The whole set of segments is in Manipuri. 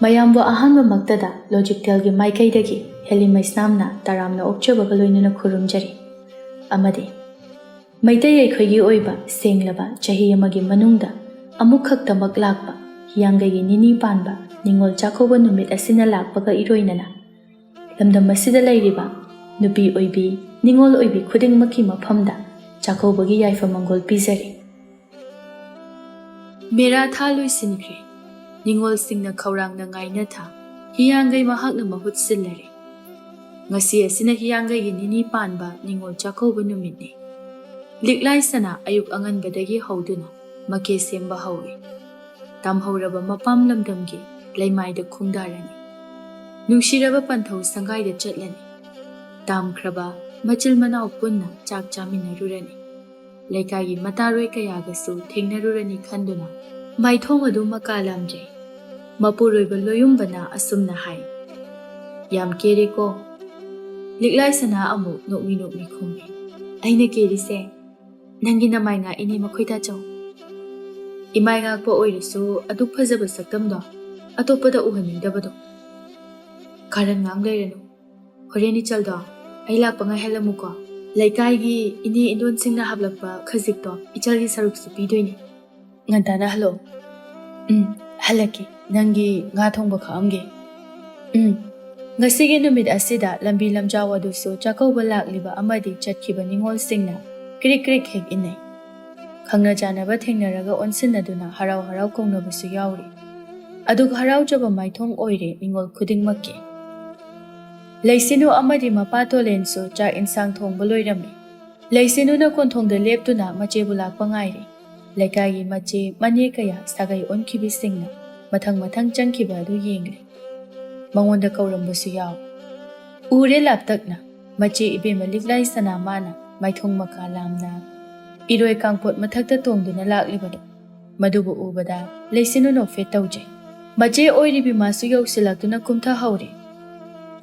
ꯃꯌꯥꯝꯕꯨ ꯑꯍꯥꯟꯕꯃꯛꯇꯗ ꯂꯣꯖꯤꯛꯇꯦꯜꯒꯤ ꯃꯥꯏꯀꯩꯗꯒꯤ ꯍꯦꯂꯤꯃꯩꯁꯅꯥꯝꯅ ꯇꯔꯥꯝꯅ ꯑꯣꯛꯆꯕꯒ ꯂꯣꯏꯅꯅ ꯈꯨꯔꯨꯝꯖꯔꯤ ꯑꯃꯗꯤ ꯃꯩꯇꯩ ꯑꯩꯈꯣꯏꯒꯤ ꯑꯣꯏꯕ ꯁꯦꯡꯂꯕ ꯆꯍꯤ ꯑꯃꯒꯤ ꯃꯅꯨꯡꯗ ꯑꯃꯨꯛꯈꯛꯇꯃꯛ ꯂꯥꯛꯄ ꯍꯤꯌꯥꯡꯒꯩꯒꯤ ꯅꯤꯅꯤ ꯄꯥꯟꯕ ꯅꯤꯡꯉꯣꯜ ꯆꯥꯛꯀꯧꯕ ꯅꯨꯃꯤꯠ ꯑꯁꯤꯅ ꯂꯥꯛꯄꯒ ꯏꯔꯣꯏꯅꯅ ꯂꯝꯗꯝ ꯑꯁꯤꯗ ꯂꯩꯔꯤꯕ ꯅꯨꯄꯤ ꯑꯣꯏꯕꯤ ꯅꯤꯡꯉꯣꯜ ꯑꯣꯏꯕꯤ ꯈꯨꯗꯤꯡꯃꯛꯀꯤ ꯃꯐꯝꯗ ꯆꯥꯛꯀꯧꯕꯒꯤ ꯌꯥꯏꯐ ꯃꯪꯒꯣꯜ ꯄꯤꯖꯔꯤ꯫ ꯃꯦꯔꯥ ꯊꯥ ꯂꯣꯏꯁꯤꯟꯈ꯭ꯔꯦ, ꯅꯤꯡꯉꯣꯜꯁꯤꯡꯅ ꯈꯧꯔꯥꯡꯅ ꯉꯥꯏꯅꯊꯥ ꯍꯤꯌꯥꯡꯒꯩ ꯃꯍꯥꯛꯅ ꯃꯍꯨꯠ ꯁꯤꯜꯂꯔꯦ꯫ ꯉꯁꯤ ꯑꯁꯤꯅ ꯍꯤꯌꯥꯡꯒꯩꯒꯤ ꯅꯤꯅꯤ ꯄꯥꯟꯕ ꯅꯤꯡꯉꯣꯜ ꯆꯥꯛꯀꯧꯕ ꯅꯨꯃꯤꯠꯅꯤ꯫ ꯂꯤꯛꯂꯥꯏ ꯁꯅꯥ ꯑꯌꯨꯛ ꯑꯉꯟꯕꯗꯒꯤ ꯍꯧꯗꯨꯅ ꯃꯀꯦ ꯁꯦꯝꯕ ꯍꯧꯏ꯫ ꯇꯝꯍꯧꯔꯕ ꯃꯄꯥꯝ ꯂꯝꯗꯝꯒꯤ ꯂꯩꯃꯥꯏꯗ ꯈꯣꯡꯗꯥꯔꯅꯤ, ꯅꯨꯡꯁꯤꯔꯕ ꯄꯟꯊꯧ ꯁꯪꯒꯥꯏꯗ ꯆꯠꯂꯅꯤ, ꯇꯥꯝꯈ꯭ꯔꯕ ꯃꯆꯤꯜ ꯃꯅꯥꯎ ꯄꯨꯟꯅ ꯆꯥꯛ ꯆꯥꯃꯤꯟꯅꯔꯨꯔꯅꯤ, ꯂꯩꯀꯥꯏꯒꯤ ꯃꯇꯥꯔꯣꯏ ꯀꯌꯥꯒꯁꯨ ꯊꯦꯡꯅꯔꯨꯔꯅꯤ ꯈꯟꯗꯨꯅ ꯃꯥꯏꯊꯣꯡ ꯑꯗꯨ ꯃꯀꯥ ꯂꯥꯝꯖꯩ꯫ ꯃꯄꯨꯔꯣꯏꯕ ꯂꯣꯌꯨꯝꯕꯅ ꯑꯁꯨꯝꯅ ꯍꯥꯏ, ꯌꯥꯝ ꯀꯦꯔꯦꯀꯣ꯫ ꯂꯤꯛꯂꯥꯏ ꯁꯅꯥ ꯑꯃꯨꯛ ꯅꯣꯛꯃꯤ ꯅꯣꯛꯃꯤ ꯈꯨꯝꯃꯤ, ꯑꯩꯅ ꯀꯦꯔꯤꯁꯦ ꯅꯪꯒꯤ ꯅꯃꯥꯏ ꯉꯥꯛꯏꯅꯦ ꯃꯈꯣꯏ ꯇꯥꯆꯧ꯫ ꯏꯃꯥꯏ ꯉꯥꯛꯄ ꯑꯣꯏꯔꯁꯨ ꯑꯗꯨꯛ ꯐꯖꯕ ꯁꯛꯇꯝꯗꯣ ꯑꯇꯣꯞꯄꯗ ꯎꯍꯟꯅꯤꯡꯗꯕꯗꯣ꯫ ꯀꯥꯔꯟ ꯉꯥꯡ ꯂꯩꯔꯅꯨ, ꯍꯣꯔꯦꯟ ꯏꯆꯜꯗꯣ ꯑꯩ ꯂꯥꯛꯄ ꯉꯥꯏꯍꯜꯂꯝꯃꯨꯀꯣ꯫ ꯂꯩꯀꯥꯏꯒꯤ ꯏꯅꯦ ꯏꯟꯗꯣꯟꯁꯤꯡꯅ ꯍꯥꯞꯂꯛꯄ ꯈꯖꯤꯛꯇꯣ ꯏꯆꯜꯒꯤ ꯁꯔꯨꯛꯁꯨ ꯄꯤꯗꯣꯏꯅꯦ꯫ ꯉꯟꯇꯥꯅ ꯍꯜꯂꯣ꯫ ꯍꯜꯂꯛꯀꯦ, ꯅꯪꯒꯤ ꯉꯥ ꯊꯣꯡꯕ ꯈꯥꯛꯑꯝꯒꯦ꯫ ꯉꯁꯤꯒꯤ ꯅꯨꯃꯤꯠ ꯑꯁꯤꯗ ꯂꯝꯕꯤ ꯂꯝꯖꯥꯎ ꯑꯗꯨꯁꯨ ꯆꯥꯛꯀꯧꯕ ꯂꯥꯛꯂꯤꯕ ꯑꯃꯗꯤ ꯆꯠꯈꯤꯕ ꯅꯤꯡꯉꯣꯜꯁꯤꯡꯅ ꯀ꯭ꯔꯤꯛ ꯀ꯭ꯔꯤꯛ ꯍꯦꯛ ꯏꯟꯅꯩ꯫ ꯈꯪꯅ ꯆꯥꯟꯅꯕ ꯊꯦꯡꯅꯔꯒ ꯑꯣꯟꯁꯤꯟꯅꯗꯨꯅ ꯍꯔꯥꯎ ꯍꯔꯥꯎ ꯀꯧꯅꯕꯁꯨ ꯌꯥꯎꯔꯤ꯫ ꯑꯗꯨꯒ ꯍꯔꯥꯎꯖꯕ ꯃꯥꯏꯊꯣꯡ ꯑꯣꯏꯔꯦ ꯅꯤꯡꯉꯣꯜ ꯈꯨꯗꯤꯡꯃꯛꯀꯤ꯫ ꯂꯩꯁꯤꯅꯨ ꯑꯃꯗꯤ ꯃꯄꯥꯇꯣꯂꯦꯟꯁꯨ ꯆꯥꯛ ꯏꯟꯁꯥꯡ ꯊꯣꯡꯕ ꯂꯣꯏꯔꯝꯃꯤ꯫ ꯂꯩꯁꯤꯅꯨꯅ ꯀꯣꯟꯊꯣꯡꯗ ꯂꯦꯞꯇꯨꯅ ꯃꯆꯦꯕꯨ ꯂꯥꯛꯄ ꯉꯥꯏꯔꯤ꯫ ꯂꯩꯀꯥꯏꯒꯤ ꯃꯆꯦ ꯃꯅꯦ ꯀꯌꯥ ꯁꯥꯒꯩ ꯑꯣꯟꯈꯤꯕꯁꯤꯡꯅ ꯃꯊꯪ ꯃꯊꯪ ꯆꯪꯈꯤꯕ ꯑꯗꯨ ꯌꯦꯡꯂꯤ꯫ ꯃꯉꯣꯟꯗ ꯀꯧꯔꯝꯕꯁꯨ ꯌꯥꯎꯏ꯫ ꯎꯔꯦ ꯂꯥꯞꯇꯛꯅ ꯃꯆꯦ ꯏꯕꯦꯝꯃ ꯂꯤꯛꯂꯥꯏ ꯁꯅꯥ ꯃꯥꯅ ꯃꯥꯏꯊꯣꯡ ꯃꯀꯥ ꯂꯥꯝꯅ ꯏꯔꯣꯏ ꯀꯥꯡꯄꯣꯠ ꯃꯊꯛꯇ ꯇꯣꯡꯗꯨꯅ ꯂꯥꯛꯂꯤꯕꯗꯣ꯫ ꯃꯗꯨꯕꯨ ꯎꯕꯗ ꯂꯩꯁꯤꯅꯨ ꯅꯣꯛꯐꯦꯠ ꯇꯧꯖꯩ꯫ ꯃꯆꯦ ꯑꯣꯏꯔꯤꯕꯤ ꯃꯥꯁꯨ ꯌꯧꯁꯤꯜꯂꯛꯇꯨꯅ ꯀꯨꯝꯊꯍꯧꯔꯦ꯫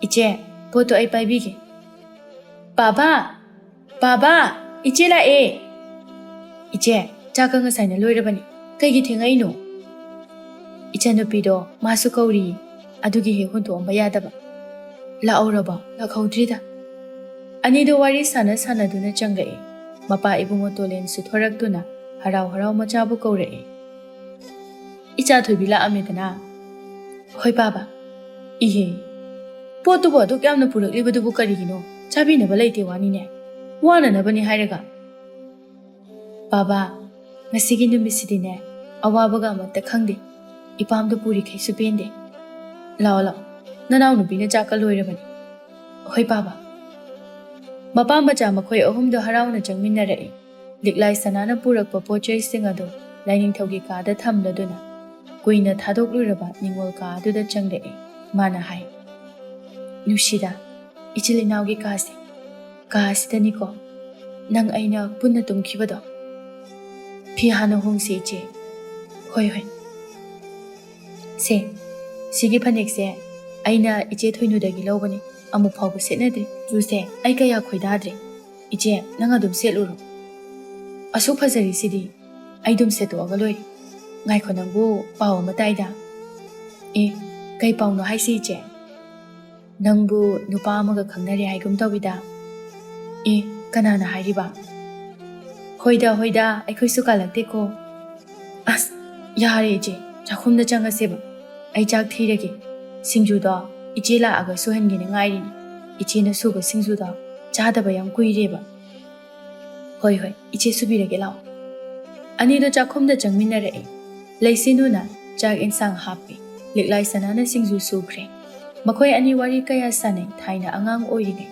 ꯏꯆꯦ, ꯄꯣꯠꯇꯣ ꯑꯩ ꯄꯥꯏꯕꯤꯒꯦ꯫ ꯕꯥꯕꯥ, ꯕꯥꯕꯥ, ꯏꯆꯦ ꯂꯥꯛꯑꯦ꯫ ꯏꯆꯦ, ꯆꯥꯛꯀ ꯉꯁꯥꯏꯅ ꯂꯣꯏꯔꯕꯅꯤ, ꯀꯩꯒꯤ ꯊꯦꯡꯉꯛꯏꯅꯣ? ꯏꯆꯟꯅꯨꯄꯤꯗꯣ ꯃꯥꯁꯨ ꯀꯧꯔꯤꯌꯦ, ꯑꯗꯨꯒꯤ ꯍꯦꯛ ꯍꯨꯟꯇꯣꯛꯑꯝꯕ ꯌꯥꯗꯕ꯫ ꯂꯥꯛꯍꯧꯔꯕꯣ? ꯂꯥꯛꯍꯧꯗ꯭ꯔꯤꯗ꯫ ꯑꯅꯤꯗꯣ ꯋꯥꯔꯤ ꯁꯥꯟꯅ ꯁꯥꯟꯅꯗꯨꯅ ꯆꯪꯂꯛꯏ꯫ ꯃꯄꯥ ꯏꯕꯨꯡꯉꯣ ꯇꯣꯂꯦꯟꯁꯨ ꯊꯣꯔꯛꯇꯨꯅ ꯍꯔꯥꯎ ꯍꯔꯥꯎ ꯃꯆꯥꯕꯨ ꯀꯧꯔꯛꯏ꯫ ꯏꯆꯥ ꯊꯣꯏꯕꯤ ꯂꯥꯛꯑꯝꯃꯦꯗꯅ? ꯍꯣꯏ ꯕꯥꯕꯥ꯫ ꯏꯍꯦ, ꯄꯣꯠꯇꯨꯕꯨ ꯑꯗꯨꯛ ꯌꯥꯝꯅ ꯄꯨꯔꯛꯂꯤꯕꯗꯨꯕꯨ ꯀꯔꯤꯒꯤꯅꯣ? ꯆꯥꯕꯤꯅꯕ ꯂꯩꯇꯦ ꯋꯥꯅꯤꯅꯦ, ꯋꯥꯅꯅꯕꯅꯤ ꯍꯥꯏꯔꯒ꯫ ꯕꯥꯕꯥ, ꯉꯁꯤꯒꯤ ꯅꯨꯃꯤꯠꯁꯤꯗꯤꯅꯦ ꯑꯋꯥꯕꯒ ꯑꯃꯠꯇ ꯈꯪꯗꯦ, ꯏꯄꯥꯝꯗ ꯄꯨꯔꯤꯈꯩꯁꯨ ꯄꯦꯟꯗꯦ꯫ ꯂꯥꯛꯑꯣ ꯂꯥꯛꯑꯣ, ꯅꯅꯥꯎ ꯅꯨꯄꯤꯅ ꯆꯥꯛꯀ ꯂꯣꯏꯔꯕꯅꯤ꯫ ꯍꯣꯏ ꯕꯥꯕꯥ꯫ ꯃꯄꯥ ꯃꯆꯥ ꯃꯈꯣꯏ ꯑꯍꯨꯝꯗꯣ ꯍꯔꯥꯎꯅ ꯆꯪꯃꯤꯟꯅꯔꯛꯏ꯫ ꯂꯤꯛꯂꯥꯏ ꯁꯅꯥꯅ ꯄꯨꯔꯛꯄ ꯄꯣꯠꯆꯩꯁꯤꯡ ꯑꯗꯨ ꯂꯥꯏꯅꯤꯡꯊꯧꯒꯤ ꯀꯥꯗ ꯊꯝꯂꯗꯨꯅ ꯀꯨꯏꯅ ꯊꯥꯗꯣꯛꯂꯨꯔꯕ ꯅꯤꯡꯉꯣꯜ ꯀꯥ ꯑꯗꯨꯗ ꯆꯪꯂꯛꯏ꯫ ꯃꯥꯅ ꯍꯥꯏ, ꯅꯨꯡꯁꯤꯗ, ꯏꯆꯤꯜ ꯏꯅꯥꯎꯒꯤ ꯀꯥꯁꯦ, ꯀꯥ ꯑꯁꯤꯗꯅꯤꯀꯣ ꯅꯪ ꯑꯩꯅ ꯄꯨꯟꯅ ꯇꯨꯝꯈꯤꯕꯗꯣ꯫ ꯐꯤ ꯍꯥꯟꯅ ꯍꯣꯡꯁꯤ ꯏꯆꯦ꯫ ꯍꯣꯏ ꯍꯣꯏ꯫ ꯁꯦ, ꯁꯤꯒꯤ ꯐꯅꯦꯛꯁꯦ ꯑꯩꯅ ꯏꯆꯦ ꯊꯣꯏꯅꯨꯗꯒꯤ ꯂꯧꯕꯅꯤ, ꯑꯃꯨꯛ ꯐꯥꯎꯕ ꯁꯦꯠꯅꯗ꯭ꯔꯤ꯫ ꯆꯨꯁꯦ ꯑꯩ ꯀꯌꯥ ꯈꯣꯏꯗꯥꯗ꯭ꯔꯤ, ꯏꯆꯦ ꯅꯪ ꯑꯗꯨꯝ ꯁꯦꯠꯂꯨꯔꯣ꯫ ꯑꯁꯨꯛ ꯐꯖꯔꯤꯁꯤꯗꯤ ꯑꯩ ꯑꯗꯨꯝ ꯁꯦꯠꯇꯣꯛꯑꯒ ꯂꯣꯏꯔꯦ꯫ ꯉꯥꯏꯈꯣ, ꯅꯪꯕꯨ ꯄꯥꯎ ꯑꯃ ꯇꯥꯏꯗ꯫ ꯑꯦ, ꯀꯩ ꯄꯥꯎꯅꯣ ꯍꯥꯏꯁꯤ ꯏꯆꯦ? ꯅꯪꯕꯨ ꯅꯨꯄꯥ ꯑꯃꯒ ꯈꯪꯅꯔꯦ ꯍꯥꯏꯒꯨꯝ ꯇꯧꯋꯤꯗ꯫ ꯑꯦ, ꯀꯅꯥꯅ ꯍꯥꯏꯔꯤꯕ? ꯍꯣꯏꯗ ꯍꯣꯏꯗ, ꯑꯩꯈꯣꯏꯁꯨ ꯀꯥꯜꯂꯛꯇꯦꯀꯣ꯫ ꯑꯁ, ꯌꯥꯔꯦ ꯏꯆꯦ, ꯆꯥꯛꯈꯨꯝꯗ ꯆꯪꯉꯁꯦꯕ, ꯑꯩ ꯆꯥꯛ ꯊꯤꯔꯒꯦ꯫ ꯁꯤꯡꯖꯨꯗꯣ ꯏꯆꯦ ꯂꯥꯛꯑꯒ ꯁꯨꯍꯟꯒꯦꯅ ꯉꯥꯏꯔꯤꯅꯤ, ꯏꯆꯦꯅ ꯁꯨꯕ ꯁꯤꯡꯖꯨꯗꯣ ꯆꯥꯗꯕ ꯌꯥꯝ ꯀꯨꯏꯔꯦꯕ꯫ ꯍꯣꯏ ꯍꯣꯏ, ꯏꯆꯦ ꯁꯨꯕꯤꯔꯒꯦ ꯂꯥꯛꯑꯣ꯫ ꯑꯅꯤꯗꯣ ꯆꯥꯛꯈꯨꯝꯗ ꯆꯪꯃꯤꯟꯅꯔꯛꯏ꯫ ꯂꯩꯁꯤꯅꯨꯅ ꯆꯥꯛ ꯏꯟꯁꯥꯡ ꯍꯥꯞꯄꯤ, ꯂꯤꯛꯂꯥꯏ ꯁꯅꯥꯅ ꯁꯤꯡꯖꯨ ꯁꯨꯈ꯭ꯔꯦ꯫ ꯃꯈꯣꯏ ꯑꯅꯤ ꯋꯥꯔꯤ ꯀꯌꯥ ꯁꯥꯟꯅꯩ ꯊꯥꯏꯅ ꯑꯉꯥꯡ ꯑꯣꯏꯔꯤꯉꯩ꯫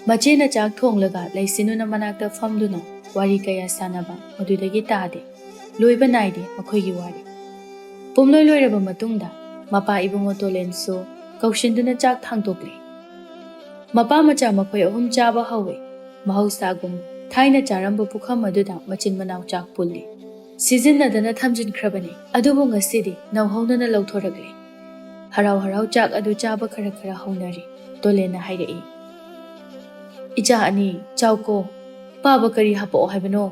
ꯃꯆꯦꯅ ꯆꯥꯛ ꯊꯣꯡꯂꯒ ꯂꯩꯁꯤꯅꯨꯅ ꯃꯅꯥꯛꯇ ꯐꯝꯗꯨꯅ ꯋꯥꯔꯤ ꯀꯌꯥ ꯁꯥꯟꯅꯕ ꯃꯗꯨꯗꯒꯤ ꯇꯥꯗꯦ, ꯂꯣꯏꯕ ꯅꯥꯏꯗꯦ ꯃꯈꯣꯏꯒꯤ ꯋꯥꯔꯤ꯫ ꯄꯨꯝꯂꯣꯏ ꯂꯣꯏꯔꯕ ꯃꯇꯨꯡꯗ ꯃꯄꯥ ꯏꯕꯨꯡꯉꯣ ꯇꯣꯂꯦꯟꯁꯨ ꯀꯧꯁꯤꯟꯗꯨꯅ ꯆꯥꯛ ꯊꯥꯡꯇꯣꯛꯂꯤ꯫ ꯃꯄꯥ ꯃꯆꯥ ꯃꯈꯣꯏ ꯑꯍꯨꯝ ꯆꯥꯕ ꯍꯧꯏ꯫ ꯃꯍꯧꯁꯥꯒꯨꯝ ꯊꯥꯏꯅ ꯆꯥꯔꯝꯕ ꯄꯨꯈꯝ ꯑꯗꯨꯗ ꯃꯆꯤꯟ ꯃꯅꯥꯎ ꯆꯥꯛ ꯄꯨꯜꯂꯤ꯫ ꯁꯤꯖꯤꯟꯅꯗꯅ ꯊꯝꯖꯤꯟꯈ꯭ꯔꯕꯅꯤ, ꯑꯗꯨꯕꯨ ꯉꯁꯤꯗꯤ ꯅꯧꯍꯧꯅꯅ ꯂꯧꯊꯣꯔꯛꯂꯤ꯫ ꯍꯔꯥꯎ ꯍꯔꯥꯎ ꯆꯥꯛ ꯑꯗꯨ ꯆꯥꯕ ꯈꯔ ꯈꯔ ꯍꯧꯅꯔꯤ꯫ ꯇꯣꯂꯦꯟꯅ ꯍꯥꯏꯔꯛꯏ, ꯏꯆꯥ ꯑꯅꯤ ꯆꯥꯎꯀꯣ, ꯄꯥꯕ ꯀꯔꯤ ꯍꯥꯞꯄꯛꯑꯣ ꯍꯥꯏꯕꯅꯣ?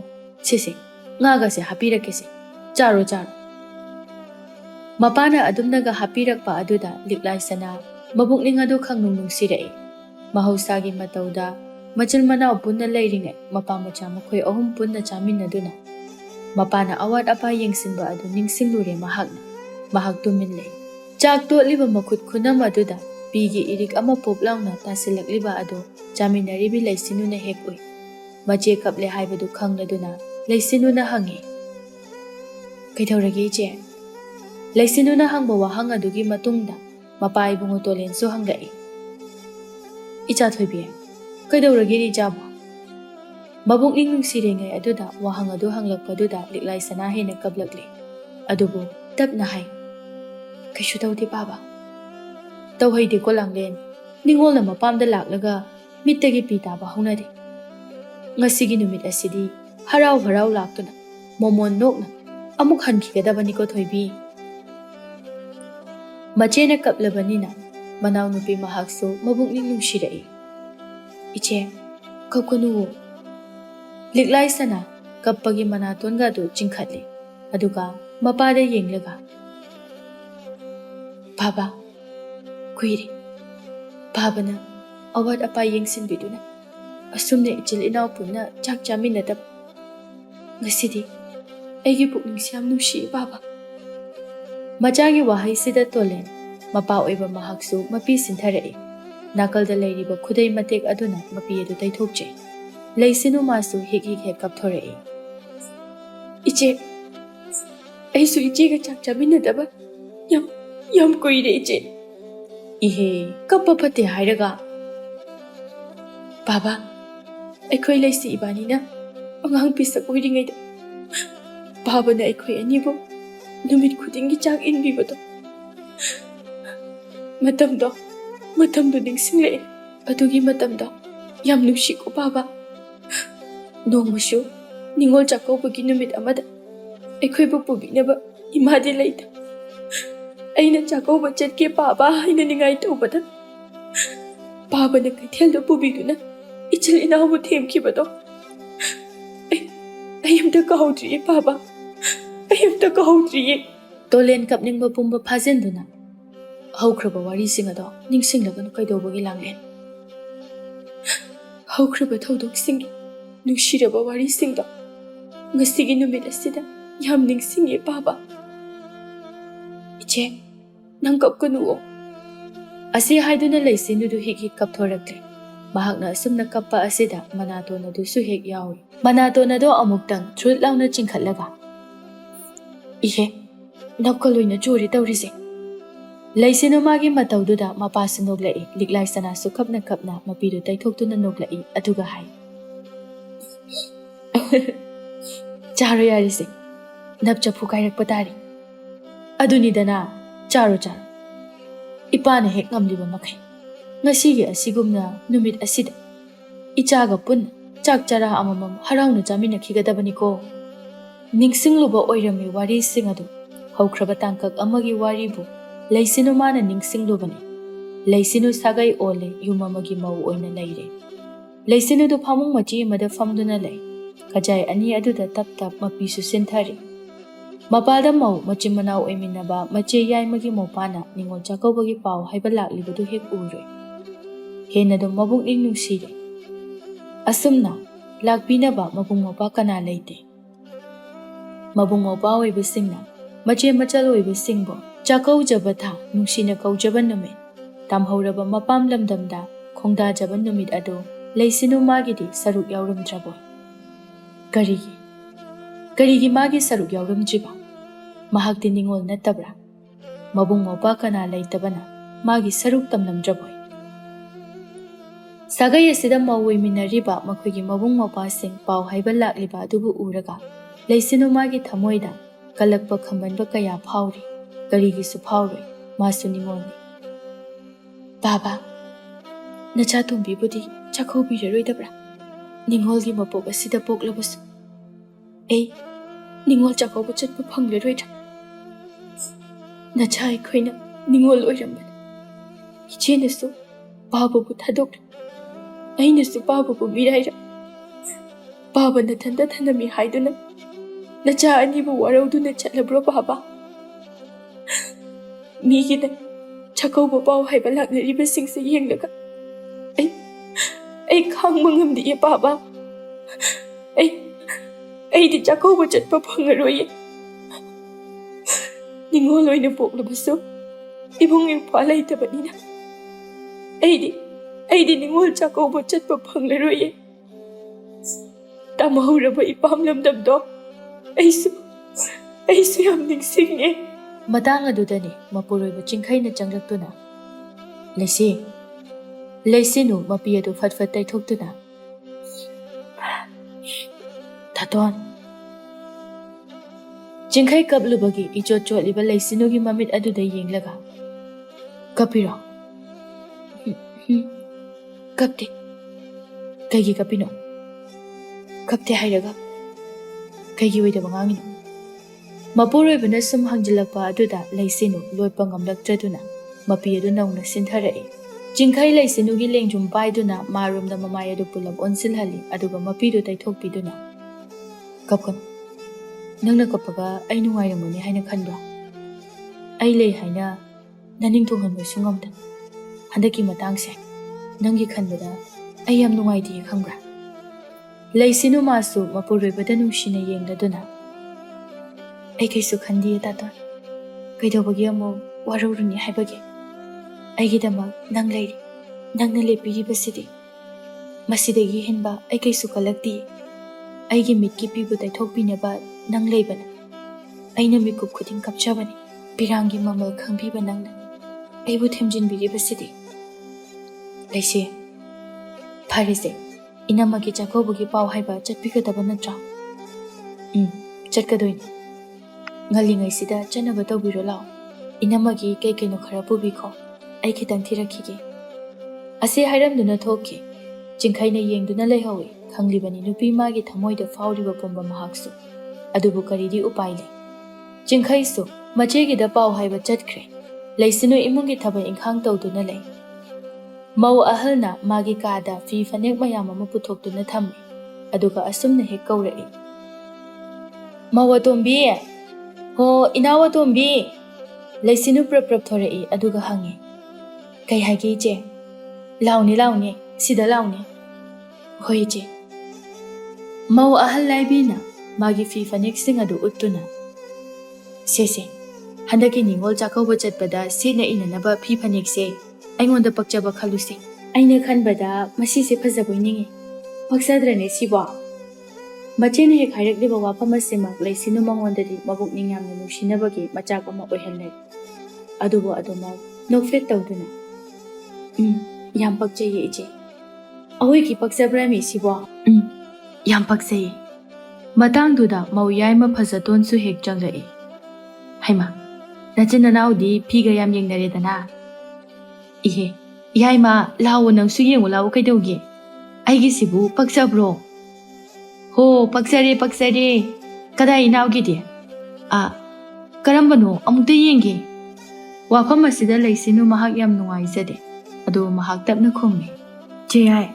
ꯁꯤꯁꯦ ꯉꯥꯒꯁꯦ ꯍꯥꯞꯄꯤꯔꯛꯀꯦꯁꯦ, ꯆꯥꯔꯣ ꯆꯥꯔꯣ꯫ Mapana adumnaga hapirakpa aduda liklaisana mabukning adu khangnung nungsirai. Mahosagi matauda machil manau punna leiringai mapa macha makhoi ahum punna chaminaduna. Mapana awat apa yengsinba adu ningsinglure mahakna. Mahak tumin lei. Chak totliba makhut khunam aduda pigi irik ama poplauna tasilakliba adu chaminaribi leisinuna hekui. Mache kaple haibadu khangnaduna leisinuna hangi. Kaithorage iche? Leisinuna hangba wahang adugi matungda mapa ibungo tolensu hangai. Icha thoibi kaithorage ni jabo? Mabukning nungsirengai aduda wahang adu hanglakpaduda liklaisana hena kablakli. Adubu tapna hai. Kaishu tawdi baba. Tawhaidi ko langlen ningol na mapamda laklaga mittagi pitaba haunadi. Ngasigi numit asidi harau laktuna momon nokna amuk hankigadabani ko thoibi. Machena kaplabanina manaw nupi mahakso mabukning nungsirai. Iche kapkanu liklaisana kappagi manatonga do chingkhatli aduga mapada yenglaga. Baba kuiri babana awat apa yengsinbiduna asumne ichil inaw punna chak chaminadab. Ngasidi aigi pukning siyam nungsi baba. Machagi wahai sida tolen mapa oiba mahaksu mapi sintharai. Nakalda leiriba khudai matek aduna mapi adu taithokche. Leisinu masu hik kapthorai. Iche aisu iche ga chak chaminadaba yam koire iche. Ihe kappa phate hairaga. Baba aikhoi leisi ibanina angang pisak oiringaida baba na aikhoi anibo numit khudingi chak inbibado matamdo ningsingle adugi matamdo yam nushiko baba. Nongmashu ningol chakobagi numit amada aikhoi bu pubinaba imadi leita. Aina chakoba chatke baba haina ningai tobada baba na kaithel do pubiduna ichil inawu themkibado. Ayamda kaudri baba ayamda kaudri. Tolen kapning mapumba phajenduna haukraba wari singado ningsinglaganu kaidobagi langlen. Haukraba thodok singi nungshiraba wari singdo ngasigi numit asida yam ningsingi baba. Iche nang kapkanu asi haiduna leisinudu hik kapthorakle. Mahakna asumna kappa asida manatona du su hek yauri. Manatona do amuktang thruit launa chingkhatlaga. Ihe napkaloina churi tawrise. Leisinu magi matawduda mapasa noglai liklaisana su kapna mapidu taithoktuna noglai aduga hai. Charo yarise napchapu kairakpa tari. Adunidana charo. Ipana hek ngamliba makai. Ngasigi asigumna numit asida ichaga pun chak chara amamam harauna chaminakhigadabani ko. Ningsingluba oirami wari singadu haukraba tangkak amagi waribu leisinu mana ningsinglubani. Leisinu sagai ole yumamagi mau oina leire. Leisinu du phamung machi mada famduna lei. Kajai ani aduda tap mapisu sinthari. Mapada mau machim manau oiminaba mache yaimagi mopana ningol chakobagi pau haiba laklibadu hek uroi. Hena do mabukning nungsire. Asumna lakpinaba mabung mopa kana leite. Mabung mopa oibasingna mache machal oibasingbo chakaujaba tha nungsina kaujaban numit. Tamhauraba mapam lamdamda khongda jaban numit ado leisinu magidi saruk yauramdraboy. Karigi magi saruk yauramjiba. Mahakdi ningol natabra. Mabung mopa kana leitabana magi saruk tamlamdraboy. Sagai asida mawoi minariba makhoi mabung mapasing pau haiba lakliba adubu uraga leisinu magi thamoida kalakpa khambanba kaya phauri karigi su phauroi masu ningolni. Baba nacha tumbi budi chakhobi raroidabra ningolgi mapok asida poklabasu ei ningol chakhoba chatpa phangleroida. Nacha aikhoina ningol oirambana ichenasu bababu thadokra ainasu bababu miraira. Baba nathanda thanami haiduna nacha anibu warauduna chatlabro baba. ꯃꯤꯒꯤꯅ ꯆꯥꯛꯀꯧꯕ ꯄꯥꯎ ꯍꯥꯏꯕ ꯂꯥꯛꯅꯔꯤꯕꯁꯤꯡꯁꯦ ꯌꯦꯡꯂꯒ ꯑꯩ ꯈꯥꯡꯕ ꯉꯝꯗꯤꯌꯦ ꯄꯥꯕ. ꯑꯩꯗꯤ ꯆꯥꯛꯀꯧꯕ ꯆꯠꯄ ꯐꯪꯉꯔꯣꯏꯌꯦ. ꯅꯤꯡꯉꯣꯜ ꯑꯣꯏꯅ ꯄꯣꯛꯂꯕꯁꯨ ꯏꯕꯨꯡ ꯏꯄ꯭ꯋꯥ ꯂꯩꯇꯕꯅꯤꯅ ꯑꯩꯗꯤ ꯅꯤꯡꯉꯣꯜ ꯆꯥꯛꯀꯧꯕ ꯆꯠꯄ ꯐꯪꯂꯔꯣꯏꯌꯦ. ꯇꯝꯍꯧꯔꯕ ꯏꯄꯥꯝ ꯂꯝꯗꯝꯗꯣ ꯑꯩꯁꯨ ꯌꯥꯝ ꯅꯤꯡꯁꯤꯡꯉꯦ. ꯃꯇꯥꯡ ꯑꯗꯨꯗꯅꯤ ꯃꯄꯨꯔꯣꯏꯕ ꯆꯤꯡꯈꯩꯅ ꯆꯪꯂꯛꯇꯨꯅ ꯂꯩꯁꯤꯅꯨ ꯃꯄꯤ ꯑꯗꯨ ꯐꯠ ꯐꯠ ꯇꯩꯊꯣꯛꯇꯨꯅ ꯊꯥꯇꯣꯟ. ꯆꯤꯡꯈꯩ ꯀꯞꯂꯨꯕꯒꯤ ꯏꯆꯣꯠ ꯆꯣꯠꯂꯤꯕ ꯂꯩꯁꯤꯅꯨꯒꯤ ꯃꯃꯤꯠ ꯑꯗꯨꯗ ꯌꯦꯡꯂꯒ ꯀꯞꯄꯤꯔꯣ? ꯀꯞꯇꯦ. ꯀꯩꯒꯤ ꯀꯞꯄꯤꯅꯣ? ꯀꯞꯇꯦ ꯍꯥꯏꯔꯒ ꯀꯩꯒꯤ ꯑꯣꯏꯗꯕ ꯉꯥꯡꯉꯤꯅꯣ? ꯃꯄꯨꯔꯣꯏꯕꯅ ꯁꯨꯝ ꯍꯪꯖꯤꯜꯂꯛꯄ ꯑꯗꯨꯗ ꯂꯩꯁꯤꯅꯨ ꯂꯣꯠꯄ ꯉꯝꯂꯛꯇ꯭ꯔꯗꯨꯅ ꯃꯄꯤ ꯑꯗꯨ ꯅꯧꯅ ꯁꯤꯟꯊꯔꯛꯏ. ꯆꯤꯡꯈꯩ ꯂꯩꯁꯤꯅꯨꯒꯤ ꯂꯦꯡꯖꯨꯝ ꯄꯥꯏꯗꯨꯅ ꯃꯥꯔꯣꯝꯗ ꯃꯃꯥꯏ ꯑꯗꯨ ꯄꯨꯂꯞ ꯑꯣꯟꯁꯤꯜꯍꯜꯂꯤ ꯑꯗꯨꯒ ꯃꯄꯤꯗꯨ ꯇꯩꯊꯣꯛꯄꯤꯗꯨꯅ ꯀꯞꯀꯅꯨ. ꯅꯪꯅ ꯀꯞꯄꯒ ꯑꯩ ꯅꯨꯡꯉꯥꯏꯔꯝꯒꯅꯤ ꯍꯥꯏꯅ ꯈꯟꯕ꯭ꯔꯣ? ꯑꯩ ꯂꯩ ꯍꯥꯏꯅ ꯅꯅꯤꯡ ꯊꯨꯡꯍꯟꯕꯁꯨ ꯉꯝꯗꯅ ꯍꯟꯗꯛꯀꯤ ꯃꯇꯥꯡꯁꯦ ꯅꯪꯒꯤ ꯈꯟꯕꯗ ꯑꯩ ꯌꯥꯝ ꯅꯨꯡꯉꯥꯏꯇꯦ ꯈꯪꯕ꯭ꯔꯥ? ꯂꯩꯁꯤꯅꯨ ꯃꯥꯁꯨ ꯃꯄꯨꯔꯣꯏꯕꯗ ꯅꯨꯡꯁꯤꯅ ꯌꯦꯡꯂꯗꯨꯅ ꯑꯩ ꯀꯩꯁꯨ ꯈꯟꯗꯤꯌꯦ ꯇꯥꯇꯣꯟ. ꯀꯩꯗꯧꯕꯒꯤ ꯑꯃꯨꯛ ꯋꯥꯔꯧꯔꯨꯅꯤ ꯍꯥꯏꯕꯒꯦ? ꯑꯩꯒꯤꯗꯃꯛ ꯅꯪ ꯂꯩꯔꯤ. ꯅꯪꯅ ꯂꯦꯞꯄꯤꯔꯤꯕꯁꯤꯗꯤ ꯃꯁꯤꯗꯒꯤ ꯍꯦꯟꯕ ꯑꯩ ꯀꯩꯁꯨ ꯀꯜꯂꯛꯇꯤꯌꯦ. ꯑꯩꯒꯤ ꯃꯤꯠꯀꯤ ꯄꯤꯕꯨ ꯇꯩꯊꯣꯛꯄꯤꯅꯕ ꯅꯪ ꯂꯩꯕꯅ ꯑꯩꯅ ꯃꯤꯀꯨꯞ ꯈꯨꯗꯤꯡ ꯀꯞꯆꯕꯅꯤ. ꯄꯤꯔꯥꯡꯒꯤ ꯃꯃꯜ ꯈꯪꯕꯤꯕ ꯅꯪꯅ ꯑꯩꯕꯨ ꯊꯦꯝꯖꯤꯟꯕꯤꯔꯤꯕꯁꯤꯗꯤ. ꯂꯩꯁꯤ, ꯐꯔꯦꯁꯦ. ꯏꯅꯝꯃꯒꯤ ꯆꯥꯛꯀꯧꯕꯒꯤ ꯄꯥꯎ ꯍꯥꯏꯕ ꯆꯠꯄꯤꯒꯗꯕ ꯅꯠꯇ꯭ꯔꯣ? ꯆꯠꯀꯗꯣꯏꯅꯤ. ꯉꯜꯂꯤꯉꯩꯁꯤꯗ ꯆꯠꯅꯕ ꯇꯧꯕꯤꯔꯣ ꯂꯥꯛꯑꯣ. ꯏꯅꯝꯃꯒꯤ ꯀꯩꯅꯣ ꯈꯔ ꯄꯨꯕꯤꯈꯣ. ꯑꯩ ꯈꯤꯇꯪ ꯊꯤꯔꯛꯈꯤꯒꯦ. ꯑꯁꯤ ꯍꯥꯏꯔꯝꯗꯨꯅ ꯊꯣꯛꯈꯤ. ꯆꯤꯡꯈꯩꯅ ꯌꯦꯡꯗꯨꯅ ꯂꯩꯍꯧꯏ. ꯈꯪꯂꯤꯕꯅꯤ ꯅꯨꯄꯤ ꯃꯥꯒꯤ ꯊꯃꯣꯏꯗ ꯐꯥꯎꯔꯤꯕ ꯄꯨꯝꯕ ꯃꯍꯥꯛꯁꯨ. ꯑꯗꯨꯕꯨ ꯀꯔꯤꯗꯤ ꯎꯄꯥꯏ ꯂꯩ. ꯆꯤꯡꯈꯩꯁꯨ ꯃꯆꯦꯒꯤꯗ ꯄꯥꯎ ꯍꯥꯏꯕ ꯆꯠꯈ꯭ꯔꯦ. ꯂꯩꯁꯤꯅꯨ ꯏꯃꯨꯡꯒꯤ ꯊꯕꯛ ꯏꯪꯈꯥꯡ ꯇꯧꯗꯨꯅ ꯂꯩ. ꯃꯧ ꯑꯍꯜꯅ ꯃꯥꯒꯤ ꯀꯥꯗ ꯐꯤ ꯐꯅꯦꯛ ꯃꯌꯥꯝ ꯑꯃ ꯄꯨꯊꯣꯛꯇꯨꯅ ꯊꯝꯃꯤ. ꯑꯗꯨꯒ ꯑꯁꯨꯝꯅ ꯍꯦꯛ ꯀꯧꯔꯛꯏ. ꯃꯧ ꯑꯇꯣꯝꯕꯤ! ꯍꯣ ꯏꯅꯥꯎ ꯑꯇꯣꯝꯕꯤ! ꯂꯩꯁꯤꯅꯨ ꯄ꯭ꯔꯞ ꯊꯣꯔꯛꯏ ꯑꯗꯨꯒ ꯍꯪꯉꯤ. ꯀꯩ ꯍꯥꯏꯒꯦ ꯏꯆꯦ? ꯂꯥꯎꯅꯦ ꯁꯤꯗ ꯂꯥꯎꯅꯦ. ꯍꯣꯏ ꯏꯆꯦ. ꯃꯧ ꯑꯍꯜ ꯂꯥꯏꯕꯤꯅ ꯃꯥꯒꯤ ꯐꯤ ꯐꯅꯦꯛꯁꯤꯡ ꯑꯗꯨ ꯎꯠꯇꯨꯅ ꯁꯦ ꯍꯟꯗꯛꯀꯤ ꯅꯤꯡꯉꯣꯜ ꯆꯥꯛꯀꯧꯕ ꯆꯠꯄꯗ ꯁꯦꯠꯅ ꯏꯅꯅꯕ ꯐꯤ ꯐꯅꯦꯛꯁꯦ ꯑꯩꯉꯣꯟꯗ ꯄꯛꯆꯕ ꯈꯜꯂꯨꯁꯦ. ꯑꯩꯅ ꯈꯟꯕꯗ ꯃꯁꯤꯁꯦ ꯐꯖꯕꯣꯏ ꯅꯤꯡꯉꯤ. ꯄꯛꯆꯗ꯭ꯔꯅꯦ ꯁꯤꯕꯣ? ꯃꯆꯦꯅ ꯍꯦꯛ ꯍꯥꯏꯔꯛꯂꯤꯕ ꯋꯥꯐꯝ ꯑꯁꯤꯃꯛ ꯂꯩꯁꯤꯅꯨ ꯃꯉꯣꯟꯗꯗꯤ ꯃꯕꯨꯛꯅꯤꯡ ꯌꯥꯝꯅ ꯅꯨꯡꯁꯤꯅꯕꯒꯤ ꯃꯆꯥꯛ ꯑꯃ ꯑꯣꯏꯍꯜꯂꯦ. ꯑꯗꯨꯕꯨ ꯑꯗꯨꯃꯛ ꯅꯣꯛꯐꯦꯠ ꯇꯧꯗꯨꯅ ꯌꯥꯝ ꯄꯛꯆꯩꯌꯦ ꯏꯆꯦ. ꯑꯍꯣꯏꯒꯤ ꯄꯛꯆꯕ꯭ꯔꯃꯤ ꯁꯤꯕꯣ? ꯌꯥꯝ ꯄꯛꯆꯩꯌꯦ. ꯃꯇꯥꯡꯗꯨꯗ ꯃꯧ ꯌꯥꯏꯃ ꯐꯖꯇꯣꯟꯁꯨ ꯍꯦꯛ ꯆꯪꯂꯛꯏ. ꯍꯩꯃꯥ, ꯅꯆꯤꯟ ꯅꯅꯥꯎꯗꯤ ꯐꯤꯒ ꯌꯥꯝ ꯌꯦꯡꯅꯔꯦꯗꯅ. ꯏꯍꯦ, ꯌꯥꯏꯃ ꯂꯥꯛꯑꯣ ꯅꯪꯁꯨ ꯌꯦꯡꯉꯨ ꯂꯥꯛꯑꯣ ꯀꯩꯗꯧꯒꯦ? ꯑꯩꯒꯤꯁꯤꯕꯨ ꯄꯛꯆꯕ꯭ꯔꯣ? ꯍꯣ ꯄꯛꯆꯔꯦ. ꯀꯗꯥꯏ ꯏꯅꯥꯎꯒꯤꯗꯤ? ꯀꯔꯝꯕꯅꯣ ꯑꯃꯨꯛꯇ ꯌꯦꯡꯒꯦ. ꯋꯥꯐꯝ ꯑꯁꯤꯗ ꯂꯩꯁꯤꯅꯨ ꯃꯍꯥꯛ ꯌꯥꯝ ꯅꯨꯡꯉꯥꯏꯖꯗꯦ. ꯑꯗꯨ ꯃꯍꯥꯛ ꯇꯞꯅ ꯈꯨꯝꯃꯤ. ꯏꯆꯦ ꯌꯥꯏ,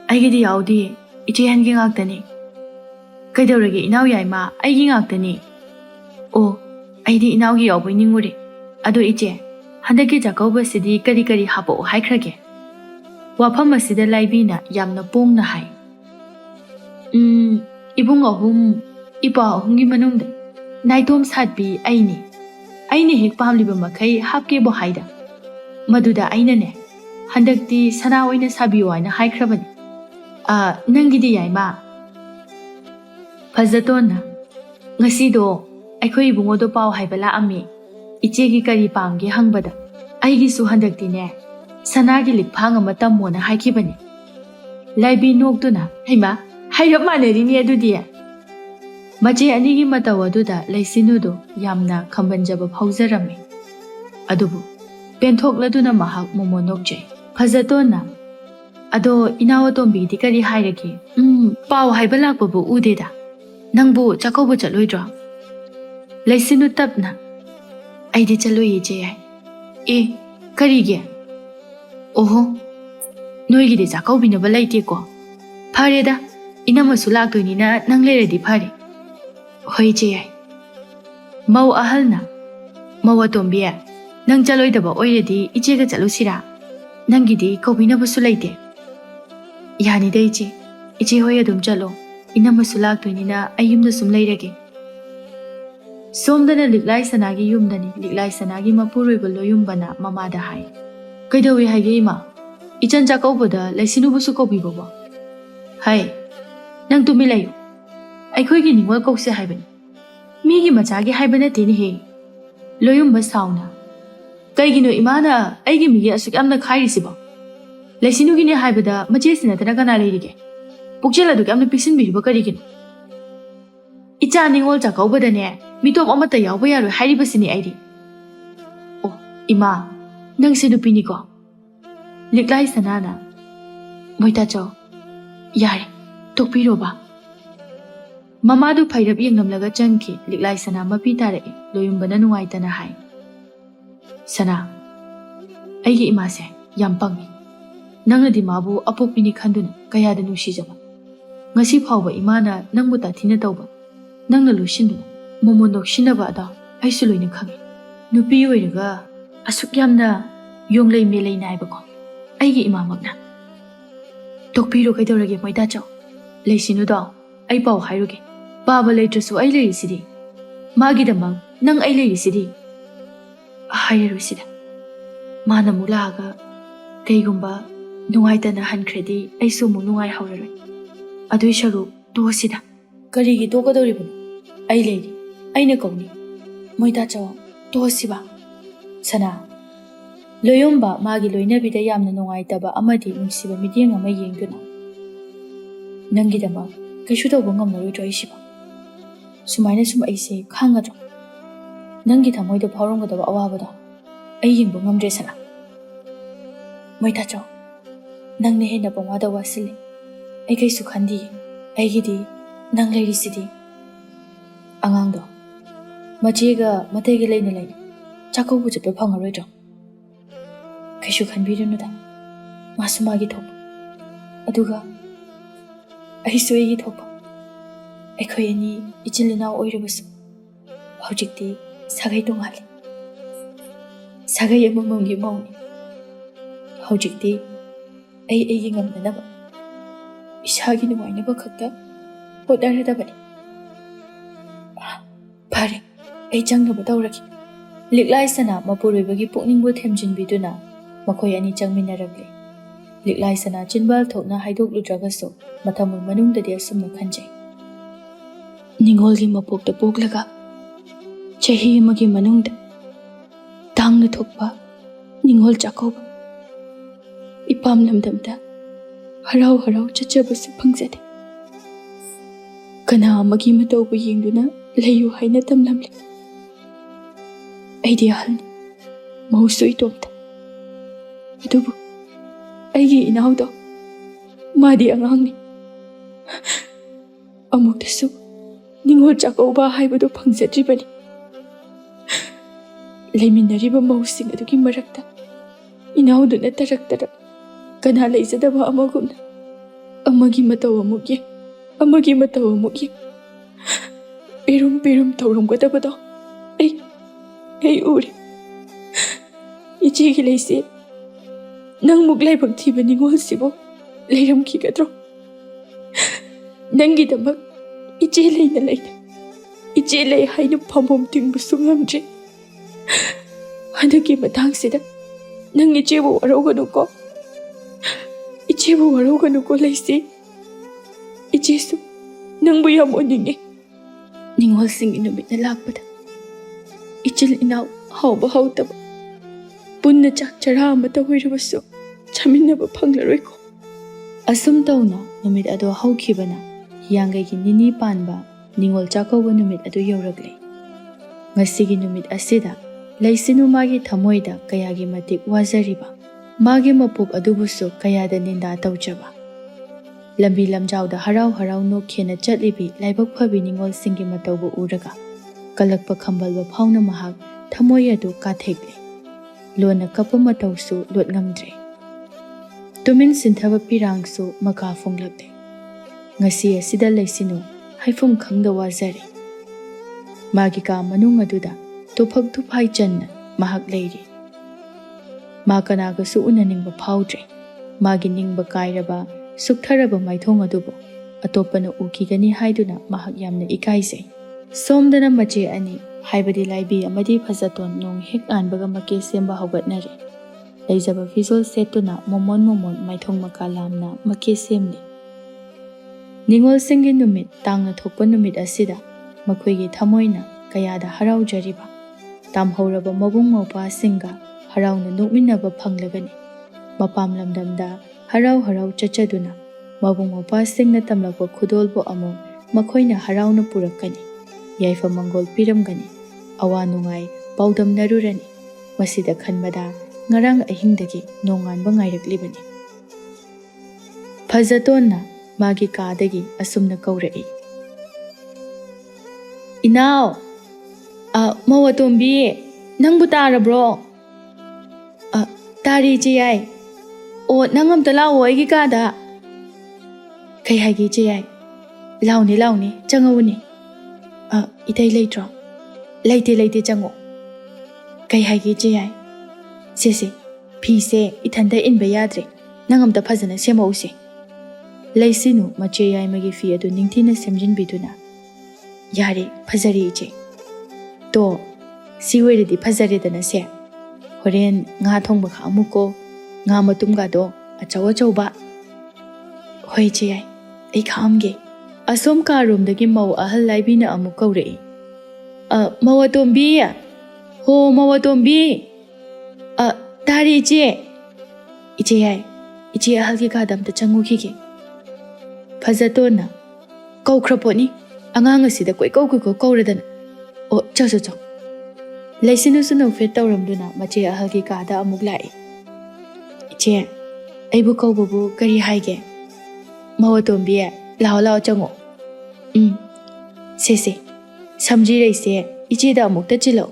ꯑꯩꯒꯤꯗꯤ ꯌꯥꯎꯗꯤꯌꯦ. ꯏꯆꯦ ꯍꯟꯒꯤ ꯉꯥꯛꯇꯅꯤ. ꯀꯩꯗꯧꯔꯒꯦ ꯏꯅꯥꯎ ꯌꯥꯏꯃ? ꯑꯩꯒꯤ ꯉꯥꯛꯇꯅꯤ. ꯑꯣ, ꯑꯩꯗꯤ ꯏꯅꯥꯎꯒꯤ ꯌꯥꯎꯕꯩ ꯅꯤꯡꯉꯨꯔꯦ. ꯑꯗꯣ ꯏꯆꯦ, ꯍꯟꯗꯛꯀꯤ ꯆꯥꯛꯀꯧꯕꯁꯤꯗꯤ ꯀꯔꯤ ꯍꯥꯞꯄꯛꯑꯣ ꯍꯥꯏꯈ꯭ꯔꯒꯦ? ꯋꯥꯐꯝ ꯑꯁꯤꯗ ꯂꯥꯏꯕꯤꯅ ꯌꯥꯝꯅ ꯄꯣꯡꯅ ꯍꯥꯏ. ꯏꯕꯨꯡ ꯑꯍꯨꯝ, ꯏꯄ꯭ꯋꯥ ꯑꯍꯨꯝꯒꯤ ꯃꯅꯨꯡꯗ ꯅꯥꯏꯇꯣꯝ ꯁꯥꯠꯄꯤ ꯑꯩꯅꯤ. ꯑꯩꯅ ꯍꯦꯛ ꯄꯥꯝꯂꯤꯕ ꯃꯈꯩ ꯍꯥꯞꯀꯦꯕꯨ ꯍꯥꯏꯗ. ꯃꯗꯨꯗ ꯑꯩꯅꯅꯦ ꯍꯟꯗꯛꯇꯤ ꯁꯅꯥ ꯑꯣꯏꯅ ꯁꯥꯕꯤꯌꯣ ꯍꯥꯏꯅ ꯍꯥꯏꯈ꯭ꯔꯕꯅꯤ. ꯅꯪꯒꯤꯗꯤ ꯌꯥꯏꯃ? ꯐꯖꯇꯣꯟꯅ ꯉꯁꯤꯗꯣ ꯑꯩꯈꯣꯏ ꯏꯕꯨꯡꯉꯣꯗꯣ ꯄꯥꯎ ꯍꯥꯏꯕ ꯂꯥꯛꯑꯝꯃꯤ. ꯏꯆꯦꯒꯤ ꯀꯔꯤ ꯄꯥꯝꯒꯦ ꯍꯪꯕꯗ ꯑꯩꯒꯤꯁꯨ ꯍꯟꯗꯛꯇꯤꯅꯦ ꯁꯅꯥꯒꯤ ꯂꯤꯛꯐꯥꯡ ꯑꯃ ꯇꯝꯃꯣꯅ ꯍꯥꯏꯈꯤꯕꯅꯤ. ꯂꯥꯏꯕꯤ ꯅꯣꯛꯇꯨꯅ ꯍꯩꯃꯥ, ꯍꯥꯏꯔꯞ ꯃꯥꯟꯅꯔꯤꯅꯤ ꯑꯗꯨꯗꯤ. ꯃꯆꯦ ꯑꯅꯤꯒꯤ ꯃꯇꯧ ꯑꯗꯨꯗ ꯂꯩꯁꯤꯅꯨꯗꯣ ꯌꯥꯝꯅ ꯈꯝꯕꯟꯖꯕ ꯐꯥꯎꯖꯔꯝꯃꯤ. ꯑꯗꯨꯕꯨ ꯄꯦꯟꯊꯣꯛꯂꯗꯨꯅ ꯃꯍꯥꯛ ꯃꯣꯃꯣꯟ ꯅꯣꯛꯆꯩ. ꯐꯖꯇꯣꯟꯅ ꯑꯗꯣ ꯏꯅꯥꯎ ꯑꯇꯣꯝꯕꯤꯗꯤ ꯀꯔꯤ ꯍꯥꯏꯔꯒꯦ? ꯄꯥꯎ ꯍꯥꯏꯕ ꯂꯥꯛꯄꯕꯨ ꯎꯗꯦꯗ. ꯅꯪꯕꯨ ꯆꯥꯛꯀꯧꯕ ꯆꯠꯂꯣꯏꯗ꯭ꯔꯣ? ꯂꯩꯁꯤꯅꯨ ꯇꯞꯅ ꯑꯩꯗꯤ ꯆꯠꯂꯣꯏꯌꯦ ꯏꯆꯦ ꯌꯥꯏ. ꯀꯔꯤꯒꯤ? ꯑꯣꯍꯣ, ꯅꯣꯏꯒꯤꯗꯤ ꯆꯥꯛꯀꯧꯕꯤꯅꯕ ꯂꯩꯇꯦꯀꯣ. ꯐꯔꯦꯗ, ꯏꯅꯝꯃꯁꯨ ꯂꯥꯛꯇꯣꯏꯅꯤꯅ ꯅꯪ ꯂꯩꯔꯗꯤ ꯐꯔꯦ. ꯍꯣꯏ ꯏꯆꯦ ꯌꯥꯏ. ꯃꯧ ꯑꯍꯜꯅ ꯃꯧ ꯑꯇꯣꯝꯕꯤ, Nang chaloidaba oiredi ichega chalusira. Nangidi kaubinabasu leite. Yani da iche. Iche hoy adum chalo. Inamasu laktoinina ayumda sum leirage. Somdana liklai sanagi yumdani liklai sanagi mapuruiba loyumbana mamada hai. Kaidawi haige ima. Ichan chakaubada laisinubusu kaubibaba. Hai. Nang tumilayo. Aikhoigi ningwal kause haibani. Migi machagi haibana teni he. Loyumba sauna. Kaigino imana aigi migi asuk amna khairisiba. Laisinugini haibada majesina tanakana leirige. Pukchela duk amna piksin biriba karigino. Icha ningol chakaubadane mitop amata yauba yaroi hairibasini airi. Oh, ima, nang sinupini ko. Liklai sanana. Moita chao. Yare, tokpiro ba. Mamadu pairap yengamlaga changki liklai sana mapi tare loyumbana nungaitana hai. Sana, aigi imase yampangi. Nangadi mabu apopini khanduna kayada nushijaba. Ngasi phawba imana nangbu tathina tawba. Nangna lusinduna momondok shinaba ada aisu loina khangi. Nupi oiraga asuk yamna yonglei melei naibako. Aigi imamakna. Tokpiro kaidorage moita chao. Leisinu da ai pau hairuge. Baba leitrasu ai leirisidi. Magidamang nang ai leirisidi. Hairuisida. Mana mulaga kaigumba nungaitana hankredi aisu mu nungai hauraroi. Adui sharu tosida. Karigi tokadoribunu. Ai leiri. Aina kauni. Moita chao tosiba. Sana. Loyomba magi loinabida yamna nungaitaba amadi nungsiba midyeng ama yengduna. Nangidama kaishu tawba ngamnaroidro aisiba. Sumaina sum aise khangadro. Nangi thamoida phawronggadaba awabada ai yengba ngamdre sana. Moita chao. Nangne hena pamwada wasili. Ai kaisu khandi. Aigidi nang leirisidi. Angangdo. Machega matege leina leina. Chakaubu chepe phangaroidro. Kaishu khanbirunuda. Masumagi thopa. Aduga aisu aigi thopa. Aikhoi ani ichilina oirabasu. Haujikti sagai tongali. Sagai amamamgi mauni. Haujikti ai aigi ngamnanaba. Isagi nungainaba khakta hodaradabani. Pare, ai changnaba tawragi. Liklai sana mapuruibagi pukningbu themjinbiduna makhoi ani changminaragli. Liklai sana chinbal thokna haidokludragasu mathamul manungdadi asumna khanjai. Ningolgi mapokta poklaga chahi amagi manungda tangna thokpa ningol chakauba ipam lamdamda harau harau chachabasu phangzade. Kana amagi mataubu yengduna layu haina tamlamli. Aidi ahalni mausu itomta. Adubu aigi inaudo madi angangni. Amuktasu ningol chakauba haibado phangzadribani. Leiminariba mausing adugi marakta inauduna tarak kana leizadaba amagumna amagi matau amugye amagi matau amugye perum tauramgadabado ai uri ichigi leise nang muglai bhaktiba ningol sibo leiram kigadro nangi damak iche leina iche lei hainu phamom tingbu sungamje hanaki matang sida nang ichebu waroganu ko leise ichesu nangbu yam oninge ningol singi numit na lakpada ichil inaw hawba hawtaba punna chak chara amata hoirabasu chaminaba phanglaroi ko. Asum tawna numit ado hawkhibana hiyangaigi nini panba ningol chakauba numit ado yauragle. Ngasigi numit asida laisinu magi thamoida kayagi matik wazariba magi mapuk adubusu kayada ninda tawjaba. Lambi lamjauda harau no khena chatlibi laibak phabi ningol singi mataubu uraga kalakpa khambalba phawna mahak thamoy adu kathekle lona kapa matausu lot ngamdre tumin sinthaba pirangsu maka fonglakle ngasi asida leisinu haifum khangda wazari magi ka manung aduda tuphak tuphai channa mahak leiri मा कनागसु उननिंगबा फाउद्रे मागी निंगबा कायरबा सुक्थरबा माइथोंग अदुबो अतोपना उखिगनी हाइदुना महक यामना इकाइसे सोमदना मचे अनि हाइबदी लाइबी अमदी फजतोन नोंग हेक आनबगा मके सेम्बा हौगतनरे लेजबा फिजोल सेटुना मोमोन मोमोन माइथोंग मका लामना मके सेमले निंगोल सिंगी नुमित तांगना थोकपा नुमित असिदा मखोइगी थमोइना कयादा हराउजरिबा तामहौरबा मबुंग मौपा सिंगा हराउना नोकमिनबा फंगलगनी मपाम लमदमदा हराउ हराउ चचदुना मबुंग मौपा सिंगना तमलकवा खुदोलबो अमो मखोइना हराउना पुरक्कनी याइफा मंगोल पिरमगनी अवा नुंगाई पाउदमनरुरनी मसिदा खनबदा ngarang ahingdagi nonganba ngairiklibani फजतोन्ना मागी कादगी असुमना कौरई इनाव मवतोंबी नंगबु तारब्रो तारी जियाई ओ नंग अमता लाओ अइगी कादा कई हाइगी जियाई लाउनी लाउनी चंगौनी इतै लेट्रो लेते लेते चंगो कई हाइगी जियाई सेसे फीसे इथंदा इनबा याद्रे नंग अमता फजना सेमौसे लेसिनु मचे याइमगी फी अदु निंगथिना सेमजिनबिदुना यारे फजरी इचे तो सिवेरदी फजरेदना से होरेन nga thongba khamuko nga matumga do achawa chawba hoi che ai ai khamge asom ka room dagi mau ahal laibina amu kaurei mawatombi ho mawatombi tari che iche ai iche ahal gi kadam ta changu khige फजतोना कौख्रपोनी अंगांग असिदा कोई कौरदन ओ चो लेसिनुसु नौफेट तौरमदुना मचे अहलगी कादा अमुक लाई इचे अइबु कौबबु करी हाइगे मवतोंबी लाओ लाओ चंगो सेसे समझी रईसे इचेदा अमुक चिलो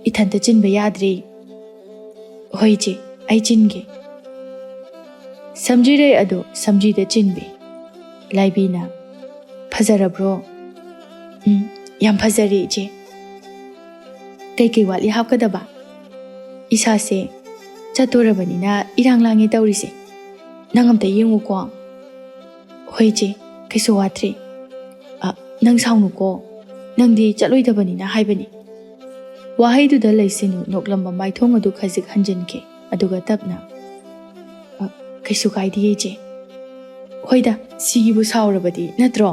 इथंत चिनबा याद्री होई चे आई चिनगे समझी रई अदो समझीदा चिनबे लाइबीना फजरब्रो याम फजरी इचे कई वाली हापकदबा इसासे चतोरबनीना इरांग लांगे तौरिसे नंगमता येंगुको होइचे कैसो वात्रे नंग साउनुको नंगदी चलोइदबनीना हाइबनी वाहैदुदा लैसिनु नोकलंबा माइथोंग अदु खजिक हंजिनके अदुगा तपना कैसो काइदिये इचे होइदा सिगिबु साउरबदी नत्रो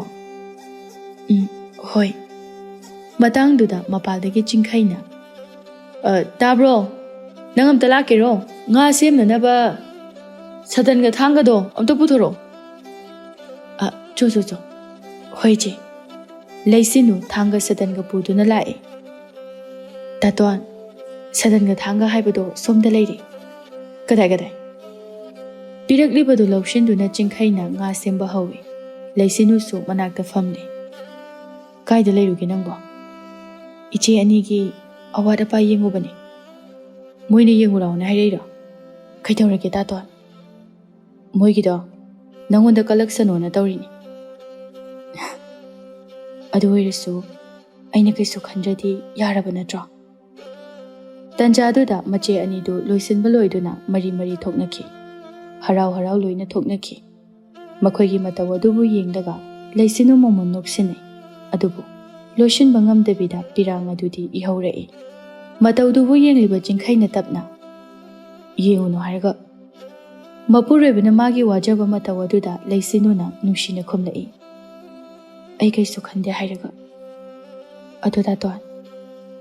होय मतांगदुदा मपालदगी चिंखैना ताब्रो नंग अमता लाकेरो nga semnanaba sadanga thangado amta puthoro cho hoije leisinu thanga sadanga puduna lae taton sadanga thanga haibado somda leire kadai पिरकलिबदु लौशिन्दुना चिंखैना nga semba hawi leisinu su manakta famle kaida leiruge nangbo iche anigi awada pa yengubani moine yengurauna haireiro kaidorage taton moigido nangonda collectionona tawrini adu oirisu aina kaisu khandradi yaraba natro tanjaduda mache anidu loisinba loiduna mari thoknaki हराव हराव लोइना थोकनखि मखोइगी मतव अदुबु येंगदगा लेसिनु मोमन नोक्सिने अदुबु लोशन बंगम दबिदा पिरांग अदुदी इहौरई मतवदुबु येंगलिबा जिंखैना तपना येंगुनो हारगा मपुरेबना मागी वाजबा मतव अदुदा लेसिनुना नुसिना खुमलई आई कैसु खंदे हारगा अदुदा तो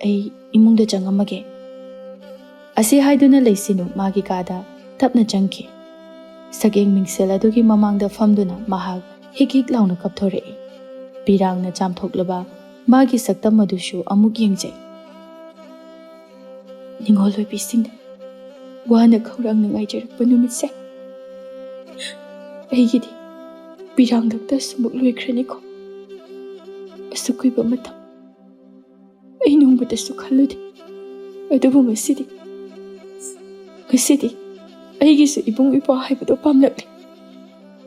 आई इमुंगदा चंगमगे असे हाइदुना लेसिनु मागी कादा तपना चंखि सगेंग मिंगसेल अदुगी ममांगदा फमदुना महाग हिक लाउना कपथोरई पिरांगना चामथोकलबा मागी सक्तम मदुसु अमुक येंगजे निंगोलोय बिसिंग वाना खौरांग नंगाइजरप नुमितसे अइगिदि पिरांगदक्ता सुमुक लोइख्रनिको असुकुइबा मतम अइ नोंबदसु खल्लुदे अदुबु ngasidi अइगिसु इबुंग इपा हाइबदो पामलक्ले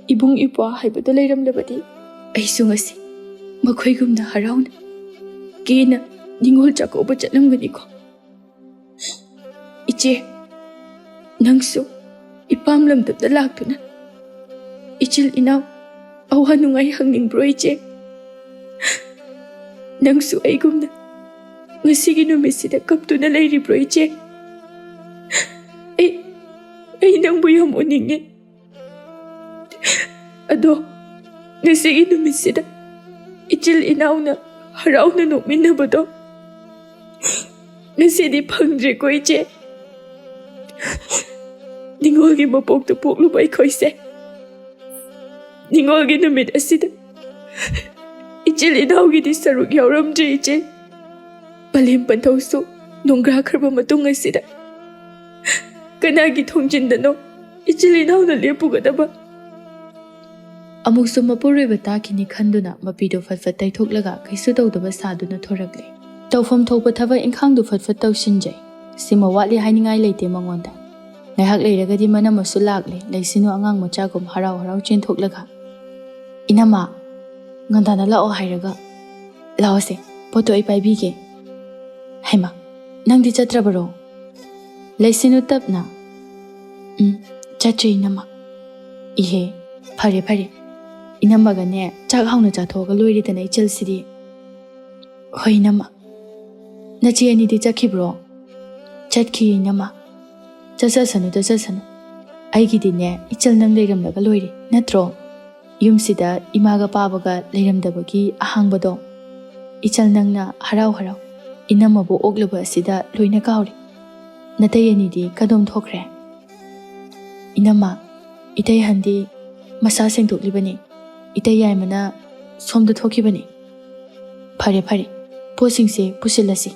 इबुंग इपा हाइबदो लेरमलबदि अइसु ngasi मखोइगुमना हराउना केना निंगोल चाकोबा चलमगनिको इचे ꯅꯪꯁꯨ ꯏꯄꯥꯝ ꯂꯝꯗꯝꯗ ꯂꯥꯛꯇꯨꯅ ꯏꯆꯤꯜ ꯏꯅꯥꯎ ꯑꯋꯥ ꯅꯨꯡꯉꯥꯏ ꯍꯪꯅꯤꯡꯕ꯭ꯔꯣ ꯏꯆꯦ? ꯅꯪꯁꯨ ꯑꯩꯒꯨꯝꯅ ꯉꯁꯤꯒꯤ ꯅꯨꯃꯤꯠꯁꯤꯗ ꯀꯞꯇꯨꯅ ꯂꯩꯔꯤꯕ꯭ꯔꯣ ꯏꯆꯦ? ꯑꯩ ꯅꯪꯕꯨ ꯌꯥꯝ ꯎꯅꯤꯡꯉꯦ. ꯑꯗꯣ ꯉꯁꯤꯒꯤ ꯅꯨꯃꯤꯠꯁꯤꯗ 이칠 이나오나 harauna nokminnabodo ngasidi phangdreko iche ningolgi mapokta pokluba aikoise ningolgi numit asida ichil inaugidi saruk yauramdri iche palem panthausu nongra kharba matung asida kanagi thongjindano ichil inauna lepugadaba अमुक मपुरुब ताखिनी खंदुना मपीदो फटफट तैथोक्लगा कैसु तौदबा सादुना थोरकले तौफम थोपा थबा इंखांदु फटफट तौसिनजै सिमा वाटली हाइनिंगाई लेते मंगोंदा ngahak leiragadi manamasu lakle leisinu angang machagum harau harau chinthoklaga inama ngandana lao hairaga laose poto ai paibige haima nangdi chatrabaro leisinu tapna chatre inama ihe phare phare inamagane chak hauna chathoga loiridana ichalsidi hoi inama nachi ani di chakhibro chatki inama chasasanu aigidine ichal nang leiramlaga loiri natro yumsida imaga pabaga leiramdabagi ahangbado ichal nangna harau harau inamabu oglaba asida loina kauri natai ani di kadom thokre inama itai handi masa sengdoklibani itai yaimana somda thokibani phare phare posingse pusilasi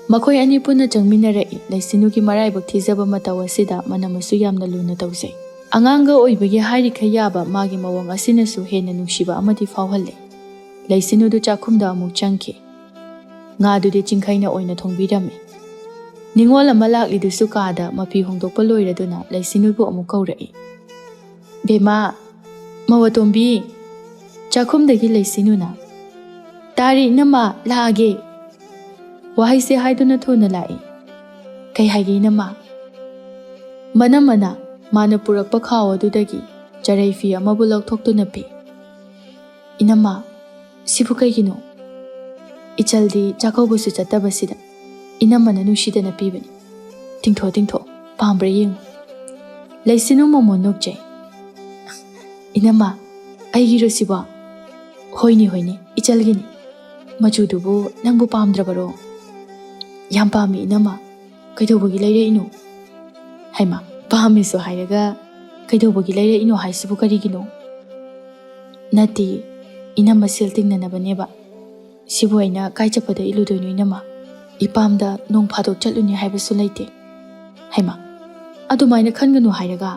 makhoi ani puna jangminara leisinugi maraibak thijaba mataw asida manamasu yamna luna tawse anganga oibagi hairi khayaba magi mawang asinasu hena nungsiba amadi fawhalle leisinu du chakhumda amuk changki nga du de chingkhaina oina thongbirame ningol amalak lidusu kada mapi hongdokpa loiraduna leisinu bu amuk kaurai bema mawatombi chakhumdagi leisinuna tari nama lage wahai se haiduna thona lai kai haigi nama mana mana purakpa khaw adudagi charai fi amabu lokthoktu pi inama sibu kaigino ichaldi chakaubusu chatabasida inamana nushidana pibani tingtho pambre yeng leisinu momonokje inama aigiro siba hoini ichalgini machudubu nangbu pamdrabaro yam pami inama kaidobagi leire ino haima pami so hairaga kaidobagi leire ino haisibu karigino nati inama silting nanabaneba sibu aina kaichapada iludoino inama ipamda nong phadok chaluni haibasu leite haima adumaina khanganu hairaga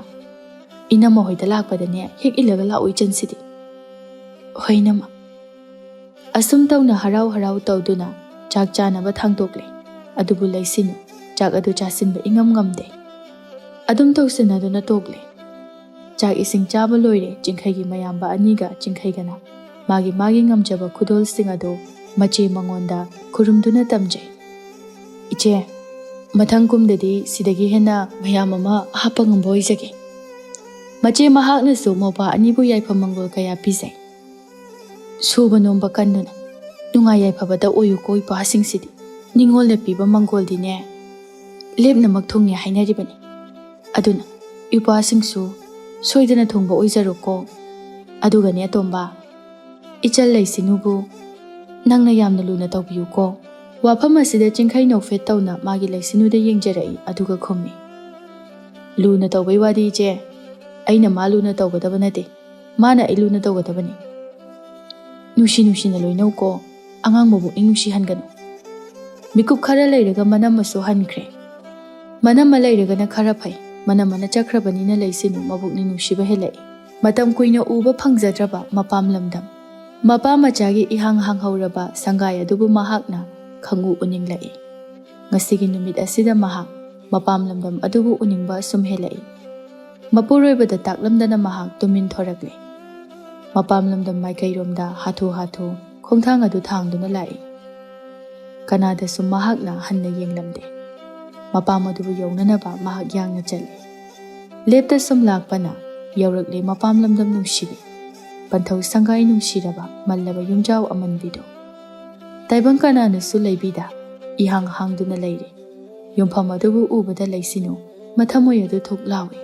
inama hoida lakpadane hek ilaga la uichansidi hoinama asum tawna harau tawduna chak chanaba thangtokle adubu leisinu chak adu chasinba ingam ngamde adum tawsinaduna tokle chak ising chaba loire jingkhaigi mayamba aniga jingkhaigana magi ngamjaba khudol singado mache mangonda kurumduna tamjai iche mathang kumdadi sidagi hena mayam ama hapa ngamboi jage mache mahakna su mopa anibu yaifa mangol kaya pisai suba nomba kannuna nunga yaifa bada oyu koi pasing sidi ningol na piba mangol dine lepna makthongni hainaribani aduna ipasing su soidana thongba oijaroko aduga ne tomba ichal leisinubu nangna yamna luna tawbiyuko wafam asida chingkhai nofet tawna magi leisinuda yengjarai aduga khommi luna tawbai wadi je aina maluna tawgadaba nate mana ai luna tawgadabani nushi na loinauko angang mobu ingnushi hanganu mikup khara leiraga manam maso hankre manam leiraga na khara phai manam na chakrabani na leisinu mabuk ni nushi ba helai matam kuina uba phangjadraba mapam lamdam mapa machagi ihang hauraba sangai adubu mahakna khangu uninglai ngasigi numit asida mahak mapam lamdam adubu uningba sum helai mapuroibada taklamdana mahak tumin thorakle mapam lamdam maikairomda hathu khongthang adu thangduna lai kanada sum mahakna hanna yenglamde ꯃꯄꯥ ꯃꯗꯨꯕꯨ ꯌꯧꯅꯅꯕ ꯃꯍꯥꯛ ꯌꯥꯡꯅ ꯆꯠꯂꯤ꯫ ꯂꯦꯞꯇ ꯁꯨꯝ ꯂꯥꯛꯄꯅ ꯌꯧꯔꯛꯂꯦ ꯃꯄꯥꯝ ꯂꯝꯗꯝ ꯅꯨꯡꯁꯤꯕꯤ, ꯄꯟꯊꯧ ꯁꯪꯒꯥꯏ ꯅꯨꯡꯁꯤꯔꯕ ꯃꯜꯂꯕ ꯌꯨꯝꯖꯥꯎ ꯑꯃꯟꯕꯤꯗꯣ꯫ ꯇꯥꯏꯕꯪ ꯀꯅꯥꯅꯁꯨ ꯂꯩꯕꯤꯗ ꯏꯍꯥꯡ ꯍꯥꯡꯗꯨꯅ ꯂꯩꯔꯤ꯫ ꯌꯨꯝꯐꯝ ꯑꯗꯨꯕꯨ ꯎꯕꯗ ꯂꯩꯁꯤꯅꯨ ꯃꯊꯃꯣꯏ ꯑꯗꯨ ꯊꯨꯛ ꯂꯥꯎꯏ꯫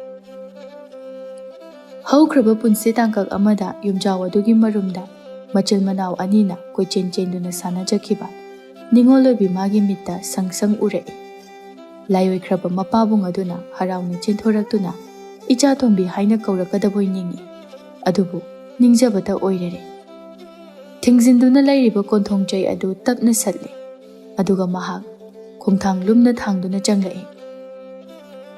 ꯍꯧꯈ꯭ꯔꯕ ꯄꯨꯟꯁꯤ ꯇꯥꯡꯀꯛ ꯑꯃꯗ ꯌꯨꯝꯖꯥꯎ ꯑꯗꯨꯒꯤ ꯃꯔꯨꯝꯗ ꯃꯆꯤꯜ ꯃꯅꯥꯎ ꯑꯅꯤꯅ ꯀꯣꯏꯆꯦꯟ ꯆꯦꯟꯗꯨꯅ ꯁꯥꯟꯅꯖꯈꯤꯕ ꯅꯤꯡꯉꯣꯜ ꯑꯣꯏꯕꯤ ꯃꯥꯒꯤ ꯃꯤꯠꯇ ꯁꯪ ꯁꯪ ꯎꯔꯛꯏ꯫ ꯂꯥꯏꯑꯣꯏꯈ꯭ꯔꯕ ꯃꯄꯥꯕꯨꯡ ꯑꯗꯨꯅ ꯍꯔꯥꯎꯅ ꯆꯦꯟꯊꯣꯔꯛꯇꯨꯅ ꯏꯆꯥꯇꯣꯝꯕꯤ ꯍꯥꯏꯅ ꯀꯧꯔꯛꯀꯗꯕꯣꯏ ꯅꯤꯡꯏ, ꯑꯗꯨꯕꯨ ꯅꯤꯡꯖꯕꯇ ꯑꯣꯏꯔꯔꯦ꯫ ꯊꯤꯡꯖꯤꯟꯗꯨꯅ ꯂꯩꯔꯤꯕ ꯀꯣꯟꯊꯣꯡꯆꯩ ꯑꯗꯨ ꯇꯞꯅ ꯁꯠꯂꯤ, ꯑꯗꯨꯒ ꯃꯍꯥꯛ ꯈꯣꯡꯊꯥꯡ ꯂꯨꯝꯅ ꯊꯥꯡꯗꯨꯅ ꯆꯪꯂꯛꯏ꯫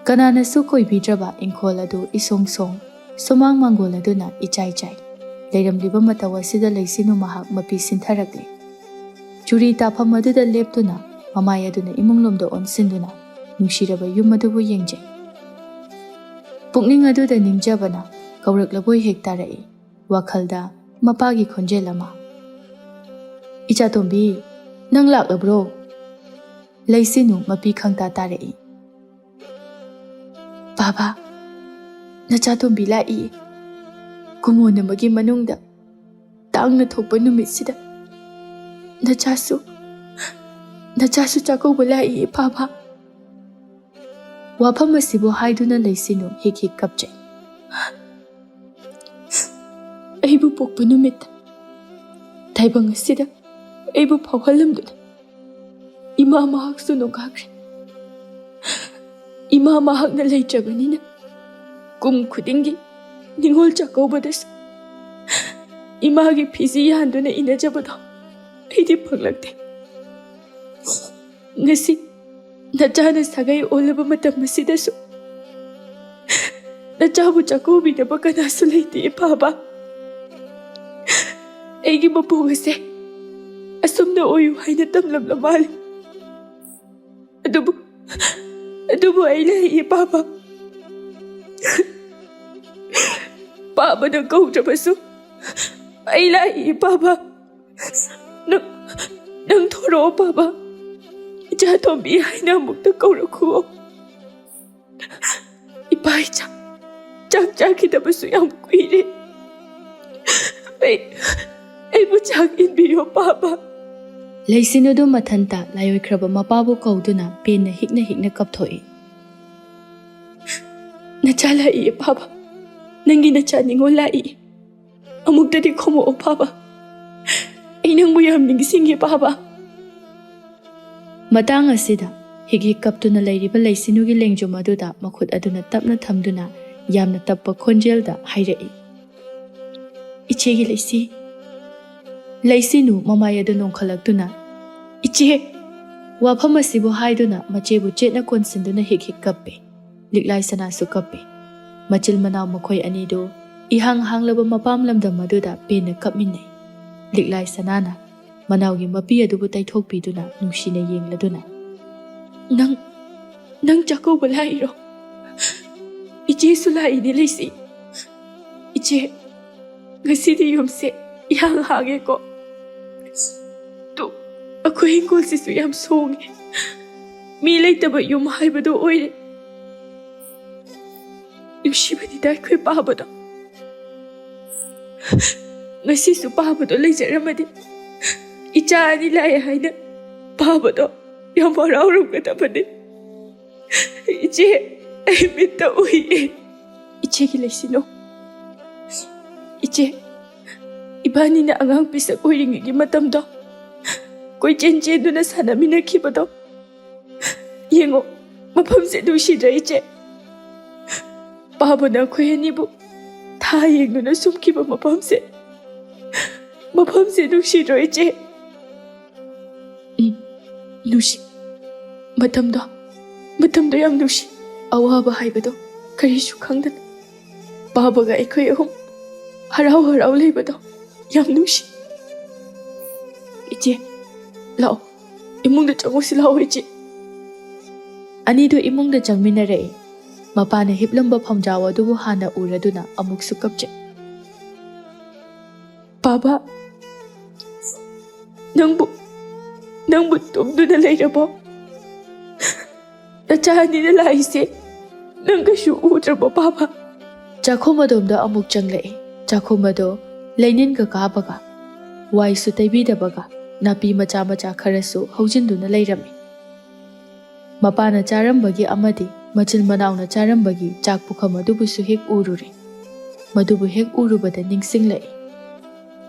ꯀꯅꯥꯅꯁꯨ ꯀꯣꯏꯕꯤꯗ꯭ꯔꯕ ꯏꯪꯈꯣꯜ ꯑꯗꯨ ꯏꯁꯣꯡ ꯁꯣꯡ, ꯁꯨꯃꯥꯡ ꯃꯥꯡꯒꯣꯜ ꯑꯗꯨꯅ ꯏꯆꯥꯏ ꯆꯥꯏ꯫ ꯂꯩꯔꯝꯂꯤꯕ ꯃꯇꯧ ꯑꯁꯤꯗ ꯂꯩꯁꯤꯅꯨ ꯃꯍꯥꯛ ꯃꯄꯤ ꯁꯤꯟꯊꯔꯛꯂꯤ꯫ ꯆꯨꯔꯤ ꯇꯥꯐꯝ ꯑꯗꯨꯗ ꯂꯦꯞꯇꯨꯅ ꯃꯃꯥꯏ ꯑꯗꯨꯅ ꯏꯃꯨꯡꯂꯣꯝꯗ ꯑꯣꯟꯁꯤꯟꯗꯨꯅ ꯅꯨꯡꯁꯤꯔꯕ ꯌꯨꯝ ꯑꯗꯨꯕꯨ ꯌꯦꯡꯖꯩ꯫ ꯄꯨꯛꯅꯤꯡ ꯑꯗꯨꯗ ꯅꯤꯡꯖꯕꯅ ꯀꯧꯔꯛꯂꯕꯣꯏ ꯍꯦꯛ ꯇꯥꯔꯛꯏ, ꯋꯥꯈꯜꯗ ꯃꯄꯥꯒꯤ ꯈꯣꯟꯖꯦꯜ ꯑꯃ꯫ "ꯏꯆꯥꯇꯣꯝꯕꯤ, ꯅꯪ ꯂꯥꯛꯂꯕ꯭ꯔꯣ?" ꯂꯩꯁꯤꯅꯨ ꯃꯄꯤ ꯈꯪꯇꯥ ꯇꯥꯔꯛꯏ꯫ "ꯕꯥꯕꯥ, ꯅꯆꯥꯇꯣꯝꯕꯤ ꯂꯥꯛꯏ꯫ ꯀꯨꯃꯣꯟ ꯑꯃꯒꯤ ꯃꯅꯨꯡꯗ ꯇꯥꯡꯅ ꯊꯣꯛꯄ ꯅꯨꯃꯤꯠꯁꯤꯗ ꯅꯆꯥꯁꯨ ꯆꯥꯛꯀꯧꯕ ꯂꯥꯛꯏ ꯕꯥꯕꯥ." ꯋꯥꯐꯝ ꯑꯁꯤꯕꯨ ꯍꯥꯏꯗꯨꯅ ꯂꯩꯁꯤꯅꯨ ꯍꯤꯛ ꯍꯤꯛ ꯀꯞꯆꯩ꯫ "ꯑꯩꯕꯨ ꯄꯣꯛꯄ ꯅꯨꯃꯤꯠꯇ ꯇꯥꯏꯕꯪ ꯑꯁꯤꯗ ꯑꯩꯕꯨ ꯐꯥꯎꯍꯜꯂꯝꯗꯨꯅ ꯏꯃꯥ ꯃꯍꯥꯛꯁꯨ ꯅꯣꯡꯒꯥꯈ꯭ꯔꯦ꯫ ꯏꯃꯥ ꯃꯍꯥꯛꯅ ꯂꯩꯇ꯭ꯔꯕꯅꯤꯅ ꯀꯨꯝ ꯈꯨꯗꯤꯡꯒꯤ ꯅꯤꯡꯉꯣꯜ ꯆꯥꯛꯀꯧꯕꯗꯁꯨ ꯏꯃꯥꯒꯤ ꯐꯤꯖꯤ ꯌꯥꯟꯗꯨꯅ ꯏꯟꯅꯖꯕꯗꯣ ꯑꯩꯗꯤ ꯐꯪꯂꯛꯇꯦ꯫ ꯉꯁꯤ ꯅꯆꯥꯅ ꯁꯥꯒꯩ ꯑꯣꯜꯂꯕ ꯃꯇꯝ ꯑꯁꯤꯗꯁꯨ ꯅꯆꯥꯕꯨ ꯆꯥꯛꯀꯧꯕꯤꯅꯕ ꯀꯅꯥꯁꯨ ꯂꯩꯇꯦ ꯕꯥꯕꯥ꯫ ꯑꯩꯒꯤ ꯃꯄꯣꯛ ꯑꯁꯦ ꯑꯁꯨꯝꯅ ꯑꯣꯏꯌꯨ ꯍꯥꯏꯅ ꯇꯝꯂꯝꯂ ꯃꯥꯜꯂꯦ, ꯑꯗꯨꯕꯨ ꯑꯩ ꯂꯩꯌꯦ ꯕꯥꯕꯥ꯫ ꯕꯥꯕꯥꯅ ꯀꯧꯗ꯭ꯔꯕꯁꯨ ꯑꯩ ꯂꯥꯛꯏ ꯕꯥꯕꯥ꯫ ꯅꯪ ꯊꯣꯔꯛꯑꯣ ꯕꯥꯕꯥ, ꯏꯆꯥꯇꯣꯝꯕꯤ ꯍꯥꯏꯅ ꯑꯃꯨꯛꯇ ꯀꯧꯔꯛꯈꯨꯑꯣ꯫ ꯏꯄꯥ ꯏꯆꯥ ꯆꯥꯛ ꯆꯥꯈꯤꯗꯕꯁꯨ ꯌꯥꯝ ꯀꯨꯏꯔꯦ, ꯑꯩꯕꯨ ꯆꯥꯛ ꯏꯟꯕꯤꯌꯣ ꯕꯥꯕꯥ." ꯂꯩꯁꯤꯟꯅꯨꯗꯨ ꯃꯊꯟꯇ ꯂꯥꯏꯑꯣꯏꯈ꯭ꯔꯕ ꯃꯄꯥꯕꯨ ꯀꯧꯗꯨꯅ ꯄꯦꯟꯅ ꯍꯤꯛꯅ ꯍꯤꯛꯅ ꯀꯞꯊꯣꯛꯏ꯫ "ꯅꯆꯥ ꯂꯥꯛꯏ ꯕꯥꯕꯥ, ꯅꯪꯒꯤ ꯅꯆꯥ ꯅꯤꯡꯉꯣꯜ ꯂꯥꯛꯏ꯫ ꯑꯃꯨꯛꯇꯗꯤ ꯈꯨꯝꯃꯛꯑꯣ ꯕꯥꯕꯥ, ꯑꯩ ꯅꯪꯕꯨ ꯌꯥꯝ ꯅꯤꯡꯁꯤꯡꯉꯦ ꯕꯥꯕꯥ." ꯃꯇꯥꯡ ꯑꯁꯤꯗ ꯍꯤꯛ ꯍꯤꯛ ꯀꯞꯇꯨꯅ ꯂꯩꯔꯤꯕ ꯂꯩꯁꯤꯟꯅꯨꯒꯤ ꯂꯦꯡꯖꯨꯝ ꯑꯗꯨꯗ ꯃꯈꯨꯠ ꯑꯗꯨꯅ ꯇꯞꯅ ꯊꯝꯗꯨꯅ ꯌꯥꯝꯅ ꯇꯞꯄ ꯈꯣꯟꯖꯦꯜꯗ ꯍꯥꯏꯔꯛꯏ, "ꯏꯆꯦꯒꯤ ꯂꯩꯁꯤ." ꯂꯩꯁꯤꯅꯨ ꯃꯃꯥꯏ ꯑꯗꯨ ꯅꯣꯡꯈꯠꯂꯛꯇꯨꯅ "ꯏꯆꯦ!" ꯋꯥꯐꯝ ꯑꯁꯤꯕꯨ ꯍꯥꯏꯗꯨꯅ ꯃꯆꯦꯕꯨ ꯆꯦꯠꯅ ꯀꯣꯟꯁꯤꯟꯗꯨꯅ ꯍꯤꯛ ꯍꯤꯛ ꯀꯞꯄꯤ꯫ ꯂꯤꯛꯂꯥꯏ ꯁꯅꯥꯁꯨ ꯀꯞꯄꯤ꯫ ꯃꯆꯤꯜ ꯃꯅꯥꯎ ꯃꯈꯣꯏ ꯑꯅꯤꯗꯨ ꯏꯍꯥꯡ ꯍꯥꯡꯂꯕ ꯃꯄꯥꯝ ꯂꯝꯗꯝ ꯑꯗꯨꯗ ꯄꯦꯟꯅ ꯀꯞꯃꯤꯟꯅꯩ꯫ ꯂꯤꯛꯂꯥꯏ ꯁꯅꯥꯅ ꯃꯅꯥꯎꯒꯤ ꯃꯄꯤ ꯑꯗꯨꯕꯨ ꯇꯩꯊꯣꯛꯄꯤꯗꯨꯅ ꯅꯨꯡꯁꯤꯅ ꯌꯦꯡꯂꯗꯨꯅ, "ꯅꯪ ꯆꯥꯛꯀꯧꯕ ꯂꯥꯛꯏꯔꯣ? ꯏꯆꯦꯁꯨ ꯂꯥꯛꯏꯅꯦ ꯂꯩꯁꯤ꯫ ꯏꯆꯦ, ꯉꯁꯤꯗꯤ ꯌꯨꯝꯁꯦ ꯏꯍꯥꯡ ꯍꯥꯡꯉꯦꯀꯣ? ꯑꯩꯈꯣꯏ ꯍꯤꯡꯒꯣꯜꯁꯤꯁꯨ ꯌꯥꯝ ꯁꯣꯡꯉꯦ, ꯃꯤ ꯂꯩꯇꯕ ꯌꯨꯝ ꯍꯥꯏꯕꯗꯣ ꯑꯣꯏꯔꯦ꯫ ꯅꯨꯡꯁꯤꯕꯅꯤꯗ ꯑꯩꯈꯣꯏ ꯄꯥꯕꯗꯣ꯫ ꯉꯁꯤꯁꯨ ꯄꯥꯕꯗꯣ ꯂꯩꯖꯔꯝꯃꯗꯤ ꯏꯆꯥ ꯑꯅꯤ ꯂꯥꯛꯑꯦ ꯍꯥꯏꯅ ꯄꯥꯕꯗꯣ ꯌꯥꯝ ꯍꯔꯥꯎꯔꯝꯒꯗꯕꯅꯤ꯫ ꯏꯆꯦ, ꯑꯩ ꯃꯤꯠꯇ ꯎꯏꯌꯦ." "ꯏꯆꯦꯒꯤ ꯂꯩꯁꯤꯅꯨ, ꯏꯆꯦ, ꯏꯕꯥꯅꯤꯅ ꯑꯉꯥꯡ ꯄꯤꯁꯛ ꯑꯣꯏꯔꯤꯉꯩꯒꯤ ꯃꯇꯝꯗꯣ ꯀꯣꯏꯆꯦꯟ ꯆꯦꯟꯗꯨꯅ ꯁꯥꯟꯅꯃꯤꯟꯅꯈꯤꯕꯗꯣ ꯌꯦꯡꯉꯣ, ꯃꯐꯝꯁꯦ ꯅꯨꯡꯁꯤꯗ꯭ꯔꯥ ꯏꯆꯦ? ꯄꯥꯕꯅ ꯑꯩꯈꯣꯏ ꯑꯅꯤꯕꯨ ꯊꯥ ꯌꯦꯡꯗꯨꯅ ꯁꯨꯝꯈꯤꯕ ꯃꯐꯝꯁꯦ ꯅꯨꯡꯁꯤꯗ꯭ꯔꯣ ꯏꯆꯦ?" "ꯅꯨꯡꯁꯤ, ꯃꯇꯝꯗꯣ ꯌꯥꯝ ꯅꯨꯡꯁꯤ꯫ ꯑꯋꯥꯕ ꯍꯥꯏꯕꯗꯣ ꯀꯔꯤꯁꯨ ꯈꯪꯗꯅ ꯄꯥꯕꯒ ꯑꯩꯈꯣꯏ ꯑꯍꯨꯝ ꯍꯔꯥꯎ ꯂꯩꯕꯗꯣ ꯌꯥꯝ ꯅꯨꯡꯁꯤ꯫ ꯏꯆꯦ, ꯂꯥꯛꯑꯣ, ꯏꯃꯨꯡꯗ ꯆꯪꯉꯨꯁꯤ ꯂꯥꯛꯑꯣ ꯏꯆꯦ." ꯑꯅꯤꯗꯨ ꯏꯃꯨꯡꯗ ꯆꯪꯃꯤꯟꯅꯔꯛꯏ꯫ ꯃꯄꯥꯅ ꯍꯤꯞꯂꯝꯕ ꯐꯝꯖꯥꯎ ꯑꯗꯨꯕꯨ ꯍꯥꯟꯅ ꯎꯔꯗꯨꯅ ꯑꯃꯨꯛꯁꯨ ꯀꯞꯆꯩ꯫ "ꯕꯥꯕꯥ, ꯅꯪꯕꯨ ꯇꯨꯝꯗꯨꯅ ꯂꯩꯔꯕꯣ? ꯅꯆꯥꯅꯤꯅ ꯂꯥꯛꯏꯁꯦ ꯅꯪ ꯀꯩꯁꯨ ꯎꯗ꯭ꯔꯕꯣ ꯄꯥꯕ? ꯆꯥꯛꯈꯨꯝ ꯑꯗꯣꯝꯗ ꯑꯃꯨꯛ ꯆꯪꯂꯛꯏ꯫ ꯆꯥꯛꯈꯨꯝ ꯑꯗꯣ ꯂꯩꯅꯤꯟꯒ ꯀꯥꯕꯒ ꯋꯥꯏꯁꯨ ꯇꯩꯕꯤꯗꯕꯒ ꯅꯥꯄꯤ ꯃꯆꯥ ꯃꯆꯥ ꯈꯔꯁꯨ ꯍꯧꯖꯤꯟꯗꯨꯅ ꯂꯩꯔꯝꯃꯤ꯫ ꯃꯄꯥꯅ ꯆꯥꯔꯝꯕꯒꯤ ꯑꯃꯗꯤ ꯃꯆꯤꯜ ꯃꯅꯥꯎꯅ ꯆꯥꯔꯝꯕꯒꯤ ꯆꯥꯛ ꯄꯨꯈꯝ ꯑꯗꯨꯕꯨꯁꯨ ꯍꯦꯛ ꯎꯔꯨꯔꯦ꯫ ꯃꯗꯨꯕꯨ ꯍꯦꯛ ꯎꯔꯨꯕꯗ ꯅꯤꯡꯁꯤꯡꯂꯛꯏ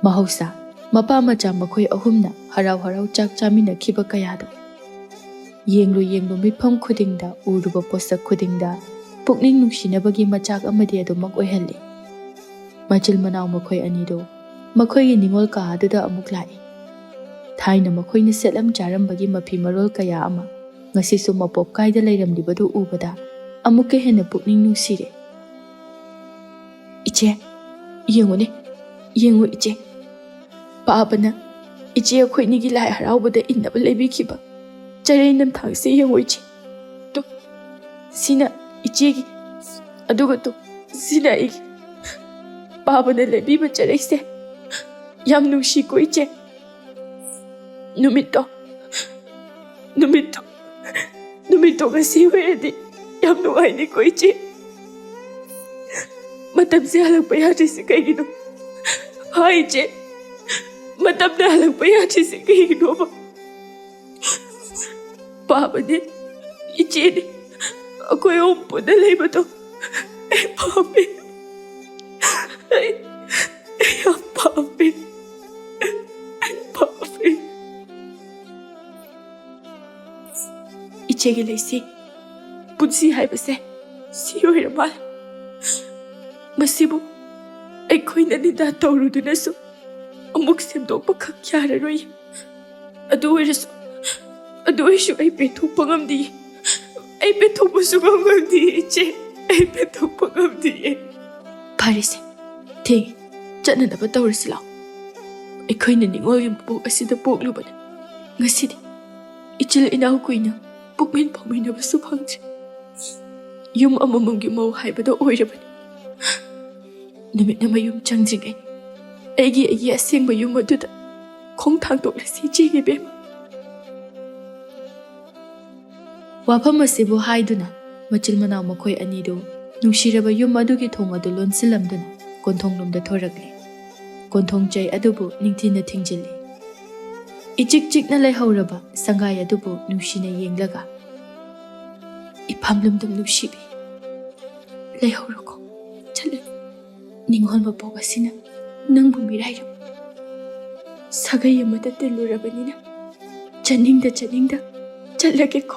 ꯃꯍꯧꯁꯥ ꯃꯄꯥ ꯃꯆꯥ ꯃꯈꯣꯏ ꯑꯍꯨꯝꯅ ꯍꯔꯥꯎ ꯍꯔꯥꯎ ꯆꯥꯛ ꯆꯥꯃꯤꯟꯅꯈꯤꯕ ꯀꯌꯥꯗꯣ꯫ ꯌꯦꯡꯂꯨ ꯌꯦꯡꯂꯨ ꯃꯤꯠꯐꯝ ꯈꯨꯗꯤꯡꯗ ꯎꯔꯨꯕ ꯄꯣꯠꯁꯛ ꯈꯨꯗꯤꯡꯗ ꯄꯨꯛꯅꯤꯡ ꯅꯨꯡꯁꯤꯅꯕꯒꯤ ꯃꯆꯥꯛ ꯑꯃꯗꯤ ꯑꯗꯨꯃꯛ ꯑꯣꯏꯍꯜꯂꯤ꯫ ꯃꯆꯤꯜ ꯃꯅꯥꯎ ꯃꯈꯣꯏ ꯑꯅꯤꯗꯣ ꯃꯈꯣꯏꯒꯤ ꯅꯤꯡꯉꯣꯜ ꯀꯥ ꯑꯗꯨꯗ ꯑꯃꯨꯛ ꯂꯥꯛꯏ꯫ ꯊꯥꯏꯅ ꯃꯈꯣꯏꯅ ꯁꯦꯠꯂꯝ ꯆꯥꯔꯝꯕꯒꯤ ꯃꯐꯤ ꯃꯔꯣꯜ ꯀꯌꯥ ꯑꯃ ꯉꯁꯤꯁꯨ ꯃꯄꯣꯞ ꯀꯥꯏꯗ ꯂꯩꯔꯝꯂꯤꯕꯗꯨ ꯎꯕꯗ ꯑꯃꯨꯛꯀ ꯍꯦꯟꯅ ꯄꯨꯛꯅꯤꯡ ꯅꯨꯡꯁꯤꯔꯦ꯫ "ꯏꯆꯦ, ꯌꯦꯡꯉꯨꯅꯦ, ꯌꯦꯡꯉꯨ ꯏꯆꯦ, ꯄꯥꯕꯅ ꯏꯆꯦ ꯑꯩꯈꯣꯏꯅꯤꯒꯤ ꯂꯥꯏ ꯍꯔꯥꯎꯕꯗ ꯏꯟꯅꯕ ꯂꯩꯕꯤꯈꯤꯕ ꯆꯔꯩ ꯅꯝꯊꯥꯡꯁꯦ ꯌꯦꯡꯉꯨ ꯏꯆꯦ꯫ ꯇꯨ, ꯁꯤꯅ ꯏꯆꯦꯒꯤ, ꯑꯗꯨꯒ ꯇꯨ, ꯁꯤꯅ ꯑꯩꯒꯤ꯫ ꯄꯥꯕꯅ ꯂꯩꯕꯤꯕ ꯆꯔꯩꯁꯦ ꯌꯥꯝ ꯅꯨꯡꯁꯤꯀꯣ ꯏꯆꯦ꯫ ꯅꯨꯃꯤꯠꯇꯣ ꯉꯁꯤ ꯑꯣꯏꯔꯗꯤ ꯌꯥꯝ ꯅꯨꯡꯉꯥꯏꯅꯤꯀꯣ ꯏꯆꯦ꯫ ꯃꯇꯝꯁꯦ ꯍꯜꯂꯛꯄ ꯌꯥꯗ꯭ꯔꯤꯁꯦ ꯀꯩꯒꯤꯅꯣ? ꯍꯥ ꯏꯆꯦ, ꯃꯇꯝꯅ ꯍꯜꯂꯛꯄ ꯌꯥꯗ꯭ꯔꯤꯁꯦ ꯀꯩꯒꯤꯅꯣꯕ? ꯄꯥꯕꯅꯦ, ꯏꯆꯦꯅꯦ, ꯑꯩꯈꯣꯏ ꯑꯍꯨꯝ ꯄꯨꯟꯅ ꯂꯩꯕꯗꯣ ꯑꯩ ꯄꯥꯝꯃꯦ꯫ ꯑꯩ ꯌꯥꯝ ꯄꯥꯝꯃꯦ꯫ ꯏꯆꯦꯒꯤ ꯂꯩꯁꯤ ꯄꯨꯟꯁꯤ ꯍꯥꯏꯕꯁꯦ ꯁꯤ ꯑꯣꯏꯔ ꯃꯥꯜꯂꯦ꯫ ꯃꯁꯤꯕꯨ ꯑꯩꯈꯣꯏꯅ ꯅꯤꯡꯗꯥ ꯇꯧꯔꯨꯗꯨꯅꯁꯨ ꯑꯃꯨꯛ ꯁꯦꯝꯗꯣꯛꯄ ꯈꯛ ꯌꯥꯔꯔꯣꯏ꯫ ꯑꯗꯨ ꯑꯣꯏꯔꯁꯨ ꯑꯩ ꯄꯦꯟꯊꯣꯛꯄ ꯉꯝꯗꯤꯌꯦ꯫ ꯑꯩ ꯄꯦꯟꯊꯣꯛꯄꯁꯨ ꯉꯝꯗꯤꯌꯦ ꯏꯆꯦ꯫ ꯑꯩ ꯄꯦꯟꯊꯣꯛꯄ ꯉꯝꯗꯤꯌꯦ꯫ ꯐꯔꯦꯁꯦ, ꯊꯦꯡꯉꯦ, ꯆꯠꯅꯅꯕ ꯇꯧꯔꯁꯤ ꯂꯥꯎ꯫ ꯑꯩꯈꯣꯏꯅ ꯅꯤꯡꯉꯣꯜꯒꯤ ꯃꯄꯣꯛ ꯑꯁꯤꯗ ꯄꯣꯛꯂꯨꯕꯅ ꯉꯁꯤꯗꯤ ꯏꯆꯤꯜ ꯏꯅꯥꯎ ꯀꯨꯏꯅ ꯄꯨꯛꯃꯦꯟ ꯐꯥꯎꯃꯤꯟꯅꯕꯁꯨ ꯐꯪꯗ꯭ꯔꯦ꯫ ꯌꯨꯝ ꯑꯃꯃꯝꯒꯤ ꯃꯧ ꯍꯥꯏꯕꯗꯣ ꯑꯣꯏꯔꯕꯅꯤ꯫ ꯅꯨꯃꯤꯠꯅ ꯃꯌꯨꯝ ꯆꯪꯗ꯭ꯔꯤꯉꯩ ꯑꯩꯒꯤ ꯑꯁꯦꯡꯕ ꯌꯨꯝ ꯑꯗꯨꯗ ꯈꯣꯡ ꯊꯥꯡꯗꯣꯛꯂꯁꯤ ꯏꯆꯦꯒꯤ ꯏꯕꯦꯝꯃ꯫ ꯋꯥꯐꯝ ꯑꯁꯤꯕꯨ ꯍꯥꯏꯗꯨꯅ ꯃꯆꯤꯜ ꯃꯅꯥꯎ ꯃꯈꯣꯏ ꯑꯅꯤꯗꯨ ꯅꯨꯡꯁꯤꯔꯕ ꯌꯨꯝ ꯑꯗꯨꯒꯤ ꯊꯣꯡ ꯑꯗꯨ ꯂꯣꯟꯁꯤꯜꯂꯝꯗꯨꯅ ꯀꯣꯟꯊꯣꯡꯂꯣꯝꯗ ꯊꯣꯔꯛꯂꯦ꯫ ꯀꯣꯟꯊꯣꯡ ꯆꯩ ꯑꯗꯨꯕꯨ ꯅꯤꯡꯊꯤꯅ ꯊꯤꯡꯖꯤꯜꯂꯤ꯫ ꯏꯆꯤꯛ ꯆꯤꯛꯅ ꯂꯩꯍꯧꯔꯕ ꯁꯪꯒꯥꯏ ꯑꯗꯨꯕꯨ ꯅꯨꯡꯁꯤꯅ ꯌꯦꯡꯂꯒ, "ꯏꯐꯝ ꯂꯝꯗꯝ ꯅꯨꯡꯁꯤꯕꯤ, ꯂꯩꯍꯧꯔꯣꯀꯣ, ꯆꯠꯂꯒꯦ꯫ ꯅꯤꯡꯉꯣꯜ ꯃꯄꯣꯛ ꯑꯁꯤꯅ ꯅꯪꯕꯨ ꯃꯤꯔꯥꯏꯔꯝ ꯁꯥꯒꯩ ꯑꯃꯗ ꯇꯤꯜꯂꯨꯔꯕꯅꯤꯅ ꯆꯠꯅꯤꯡꯗ ꯆꯠꯂꯒꯦꯀꯣ꯫